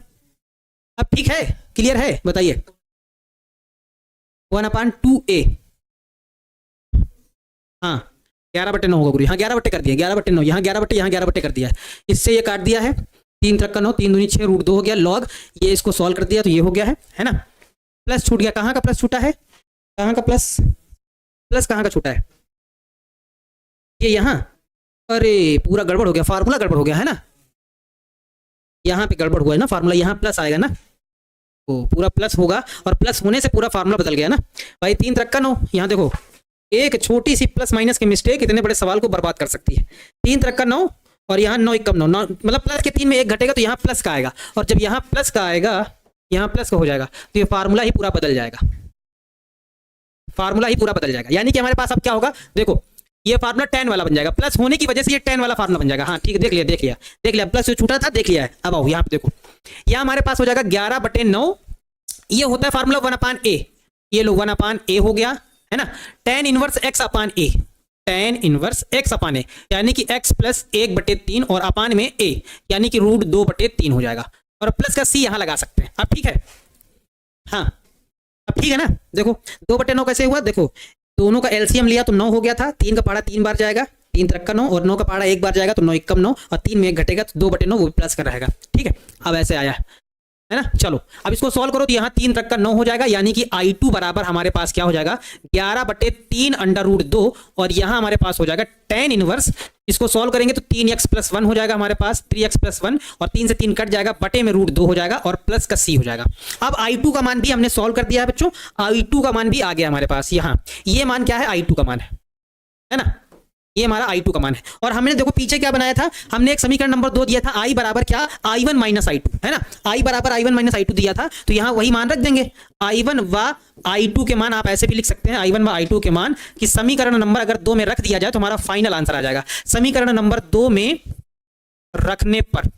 अब ठीक है, क्लियर है, बताइए 1 अपान 2a, हाँ 11/9 होगा गुरु, यहाँ 11 बट्टे कर दिया, 11/9, यहाँ 11 बट्टे, यहाँ 11 बट्टे कर दिया है, इससे ये काट दिया है, 3 तक का 9, 3 दूनी 6 √2 हो गया, लॉग ये इसको सॉल्व कर दिया तो ये हो गया है ना। प्लस छूट गया, कहाँ का प्लस छूटा है, कहाँ का प्लस कहाँ का छूटा है, ये यहाँ, अरे पूरा गड़बड़ हो गया, फार्मूला गड़बड़ हो गया, है ना, यहाँ पे गड़बड़ हुआ है ना, फार्मूला यहाँ प्लस आएगा ना, तो पूरा प्लस होगा, और प्लस होने से पूरा फार्मूला बदल गया ना भाई। 3 तक का 9, यहाँ देखो एक छोटी सी प्लस माइनस की मिस्टेक इतने बड़े सवाल को बर्बाद कर सकती है। 3 तक का 9 और यहाँ 9 एकम 9, मतलब प्लस के 3 में 1 घटेगा तो यहाँ प्लस का आएगा, और जब यहाँ प्लस का आएगा यहाँ प्लस का हो जाएगा, तो ये फार्मूला ही पूरा बदल जाएगा, फार्मूला ही पूरा बदल जाएगा, यानी कि हमारे पास अब क्या होगा, देखो ये फार्मूला tan वाला बन जाएगा, प्लस होने की वजह से ये tan वाला फार्मूला बन जाएगा। हाँ ठीक है, देख लिया प्लस जो छूटा था देख लिया है। अब आओ यहाँ पे देखो, यहाँ हमारे पास हो जाएगा 11/9, ये होता है फार्मूला 1 अपान a, ये लो 1 अपान a हो गया, है ना, tan inverse x upon a, tan inverse x upon a, यानी कि x प्लस 1/3 और अपान में a, यानी कि √2/3 हो जाएगा, और प्लस का c यहाँ लगा सकते हैं। अब ठीक है, हाँ अब ठीक है ना, देखो 2/9 कैसे हुआ, देखो दोनों का एलसीएम लिया तो 9 हो गया था, 3 का पहाड़ा 3 बार जाएगा, 3 3 9 और 9 का पहाड़ा एक बार जाएगा तो 9 1 9 और 3 में 1 घटेगा तो 2/9 वो भी प्लस का रहेगा। ठीक है, अब ऐसे आया है ना। चलो अब इसको सॉल्व करो तो यहाँ 3 तक का 9 हो जाएगा, यानी कि I2 बराबर हमारे पास क्या हो जाएगा 11/3 √2 और यहाँ हमारे पास हो जाएगा tan इनवर्स। इसको सॉल्व करेंगे तो 3x + 1 हो जाएगा हमारे पास, 3x + 1 और 3 से 3 कट जाएगा, बटे में √2 हो जाएगा और प्लस का c हो जाएगा। अब I2 का मान भी हमने सॉल्व कर दिया है बच्चों, I2 का मान भी आ गया हमारे पास। यहाँ ये मान क्या है, I2 का मान है ना, ये हमारा I2 का मान है। और हमने देखो पीछे क्या बनाया था, हमने एक समीकरण नंबर 2 दिया था, I बराबर क्या I1 - I2 है ना, I बराबर I1 - I2 दिया था, तो यहाँ वही मान रख देंगे। I1 व I2 के मान आप ऐसे भी लिख सकते हैं, I1 व I2 के मान कि समीकरण नंबर अगर 2 में रख दिया जाए तो हमारा फाइनल आंसर आ जाएगा। समीकरण नंबर 2 में रखने पर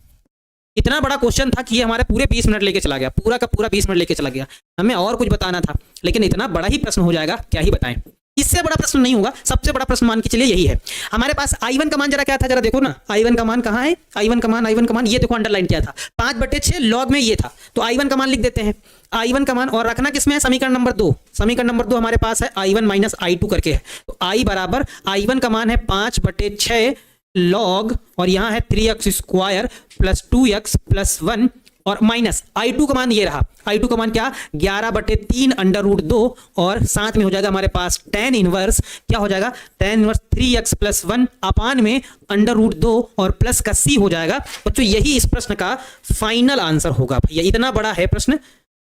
इतना बड़ा क्वेश्चन था कि ये हमारे पूरे 20 मिनट लेके चला गया, पूरा का पूरा 20 मिनट लेके चला गया। हमें और कुछ बताना था लेकिन इतना बड़ा ही प्रश्न हो जाएगा, क्या ही बताएं। इससे बड़ा प्रश्न नहीं होगा, सबसे बड़ा प्रश्न मान के चलिए यही है। हमारे पास I1 का मान जरा क्या था, जरा देखो ना, I1 का मान कहाँ है, I1 का मान ये देखो अंडरलाइन किया था, 5/6 लॉग में ये था, तो I1 का मान लिख देते हैं। I1 का मान और रखना किसमें है, समीकरण नंबर 2। समीकरण नंबर 2 हमारे पास है I1 - I2 करके है, तो I बराबर I1 का मान है 5/6 लॉग और यहाँ है 3x² + 2x + 1 और माइनस I2 का मान ये रहा, I2 का मान क्या 11/3 √2 और साथ में हो जाएगा हमारे पास tan इनवर्स, क्या हो जाएगा tan इनवर्स 3x + 1 अपान में √2 और प्लस का c हो जाएगा। बच्चों यही इस प्रश्न का फाइनल आंसर होगा। भैया इतना बड़ा है प्रश्न,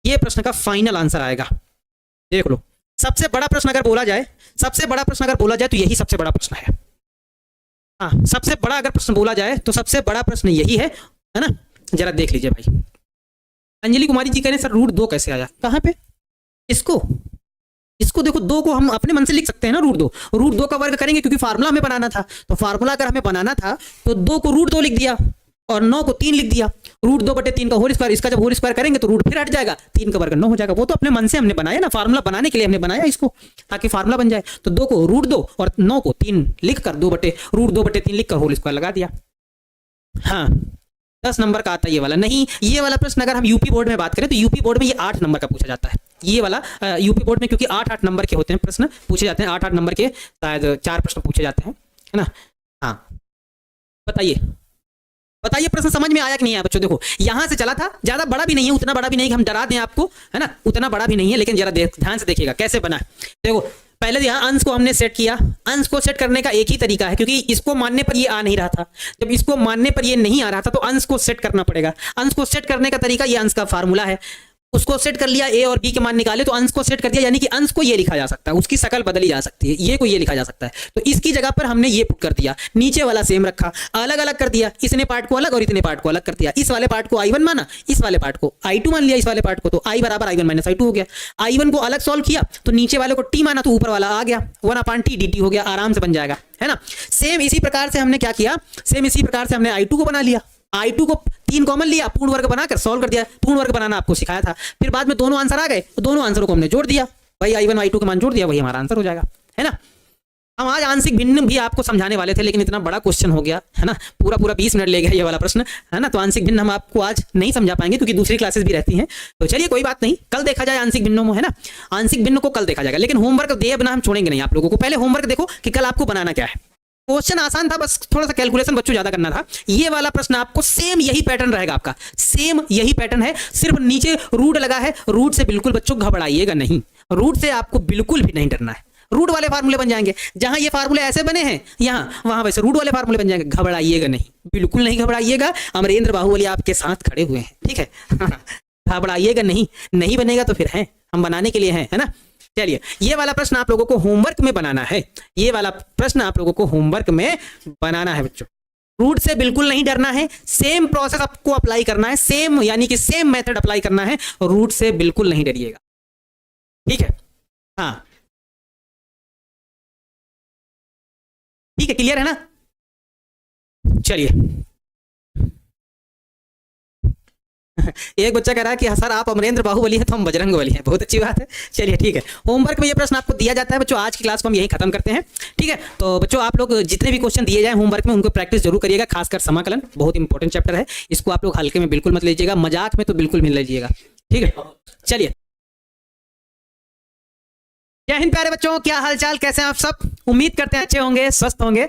ये प्रश्न का फाइनल आंसर आएगा। देख लो, सबसे बड़ा प्रश्न अगर बोला जाए, सबसे बड़ा प्रश्न अगर बोला जाए तो यही सबसे बड़ा प्रश्न है। हाँ, सबसे बड़ा अगर प्रश्न बोला जाए तो सबसे बड़ा प्रश्न यही है ना। जरा देख लीजिए भाई, अंजलि कुमारी जी कह रहे हैं सर √2 कैसे आया, कहाँ पे, इसको देखो, 2 को हम अपने मन से लिख सकते हैं ना, √2 का वर्ग करेंगे क्योंकि फार्मूला हमें बनाना था, तो फार्मूला अगर हमें बनाना था तो 2 को √2 लिख दिया और 9 को 3 लिख दिया, √2/3 का होल स्क्वायर, इसका जब होल स्क्वायर करेंगे तो रूट फिर हट जाएगा, 3 का वर्ग 9 हो जाएगा। वो तो अपने मन से हमने बनाया ना, फार्मूला बनाने के लिए हमने बनाया इसको, ताकि फार्मूला बन जाए। तो 2 को √2 और 9 को 3 लिखकर √2/3 लिखकर होल स्क्वायर लगा दिया। हाँ 10 नंबर का आता है ये वाला। नहीं, ये वाला प्रश्न अगर हम यूपी बोर्ड में बात करें तो यूपी बोर्ड में ये 8 नंबर का पूछा जाता है, ये वाला यूपी बोर्ड में, क्योंकि 8 नंबर के होते हैं प्रश्न पूछे जाते हैं, 8 नंबर के शायद 4 प्रश्न पूछे जाते हैं, है ना। हाँ बताइए प्रश्न समझ में आया कि नहीं आया बच्चों। देखो यहां से चला था, ज्यादा बड़ा भी नहीं है, उतना बड़ा भी नहीं कि हम डरा दें आपको, है ना, उतना बड़ा भी नहीं है, लेकिन जरा ध्यान से देखिएगा कैसे बना। देखो पहले यहाँ अंश को हमने सेट किया, अंश को सेट करने का एक ही तरीका है, क्योंकि इसको मानने पर ये आ नहीं रहा था, जब इसको मानने पर ये नहीं आ रहा था तो अंश को सेट करना पड़ेगा। अंश को सेट करने का तरीका ये अंश का फार्मूला है, उसको सेट कर लिया, ए और बी के मान निकाले तो अंश को सेट कर दिया, यानी कि अंश को ये लिखा जा सकता है, उसकी शकल बदली जा सकती है, ये को ये लिखा जा सकता है, तो इसकी जगह पर हमने ये पुट कर दिया, नीचे वाला सेम रखा, अलग अलग कर दिया, इसने पार्ट को अलग और इतने पार्ट को अलग कर दिया, इस वाले पार्ट को I1 माना, इस वाले पार्ट को I2 मान लिया, इस वाले पार्ट को, तो I बराबर I1 - I2 हो गया। I1 को अलग सॉल्व किया तो नीचे वाले को t माना तो ऊपर वाला आ गया, 1/t dt हो गया, आराम से बन जाएगा, है ना। सेम इसी प्रकार से हमने क्या किया, सेम इसी प्रकार से हमने I2 को बना लिया, I2 को 3 कॉमन लिया, पूर्ण वर्ग बनाकर सॉल्व कर दिया, पूर्ण वर्ग बनाना आपको सिखाया था, फिर बाद में दोनों आंसर आ गए तो दोनों आंसरों को हमने जोड़ दिया, भाई I1 I2 का मान जोड़ दिया, वही हमारा आंसर हो जाएगा, है ना। हम आज आंशिक भिन्न भी आपको समझाने वाले थे, लेकिन इतना बड़ा क्वेश्चन हो गया, है ना, पूरा 20 मिनट ले गया ये वाला प्रश्न, है ना, तो आंशिक भिन्न हम आपको आज नहीं समझा पाएंगे क्योंकि दूसरी क्लासेस भी रहती हैं। तो चलिए कोई बात नहीं, कल देखा जाए आंशिक भिन्नों में, है ना, आंशिक भिन्न को कल देखा जाएगा, लेकिन होमवर्क दिए बिना हम छोड़ेंगे नहीं आप लोगों को। पहले होमवर्क देखो कि कल आपको बनाना क्या है। क्वेश्चन आसान था, बस थोड़ा सा कैलकुलेशन बच्चों ज्यादा करना था। ये वाला प्रश्न आपको सेम यही पैटर्न रहेगा, आपका सेम यही पैटर्न है, सिर्फ नीचे रूट लगा है। रूट से बिल्कुल बच्चों घबराइएगा नहीं, रूट से आपको बिल्कुल भी नहीं डरना है, रूट वाले फार्मूले बन जाएंगे, जहां ये फार्मूले ऐसे बने हैं यहाँ वहां वैसे रूट वाले फार्मूले बन जाएंगे, घबराइएगा नहीं, बिल्कुल नहीं घबराइएगा। अमरेंद्र बाहुबली आपके साथ खड़े हुए हैं, ठीक है घबराइएगा नहीं, नहीं बनेगा तो फिर है, हम बनाने के लिए हैं, है ना। चलिए ये वाला प्रश्न आप लोगों को होमवर्क में बनाना है, ये वाला प्रश्न आप लोगों को होमवर्क में बनाना है बच्चों। रूट से बिल्कुल नहीं डरना है, सेम प्रोसेस आपको अप्लाई करना है, सेम यानी कि सेम मेथड अप्लाई करना है, रूट से बिल्कुल नहीं डरिएगा, ठीक है। हाँ ठीक है, क्लियर है ना। चलिए एक बच्चा कह रहा है कि सर आप अमरेंद्र बाहुबली है तो हम बजरंग बली हैं, बहुत अच्छी बात है। चलिए ठीक है, होमवर्क में ये प्रश्न आपको दिया जाता है बच्चों। आज की क्लास को हम यही खत्म करते हैं, ठीक है। तो बच्चों आप लोग जितने भी क्वेश्चन दिए जाए होमवर्क में उनको प्रैक्टिस जरूर करिएगा, खासकर समाकलन बहुत इंपॉर्टेंट चैप्टर है, इसको आप लोग हल्के में बिल्कुल मत लीजिएगा, मजाक में तो बिल्कुल मिल लीजिएगा, ठीक है। चलिए जय हिंद प्यारे बच्चों, क्या हालचाल, कैसे हैं आप सब। उम्मीद करते हैं अच्छे होंगे, स्वस्थ होंगे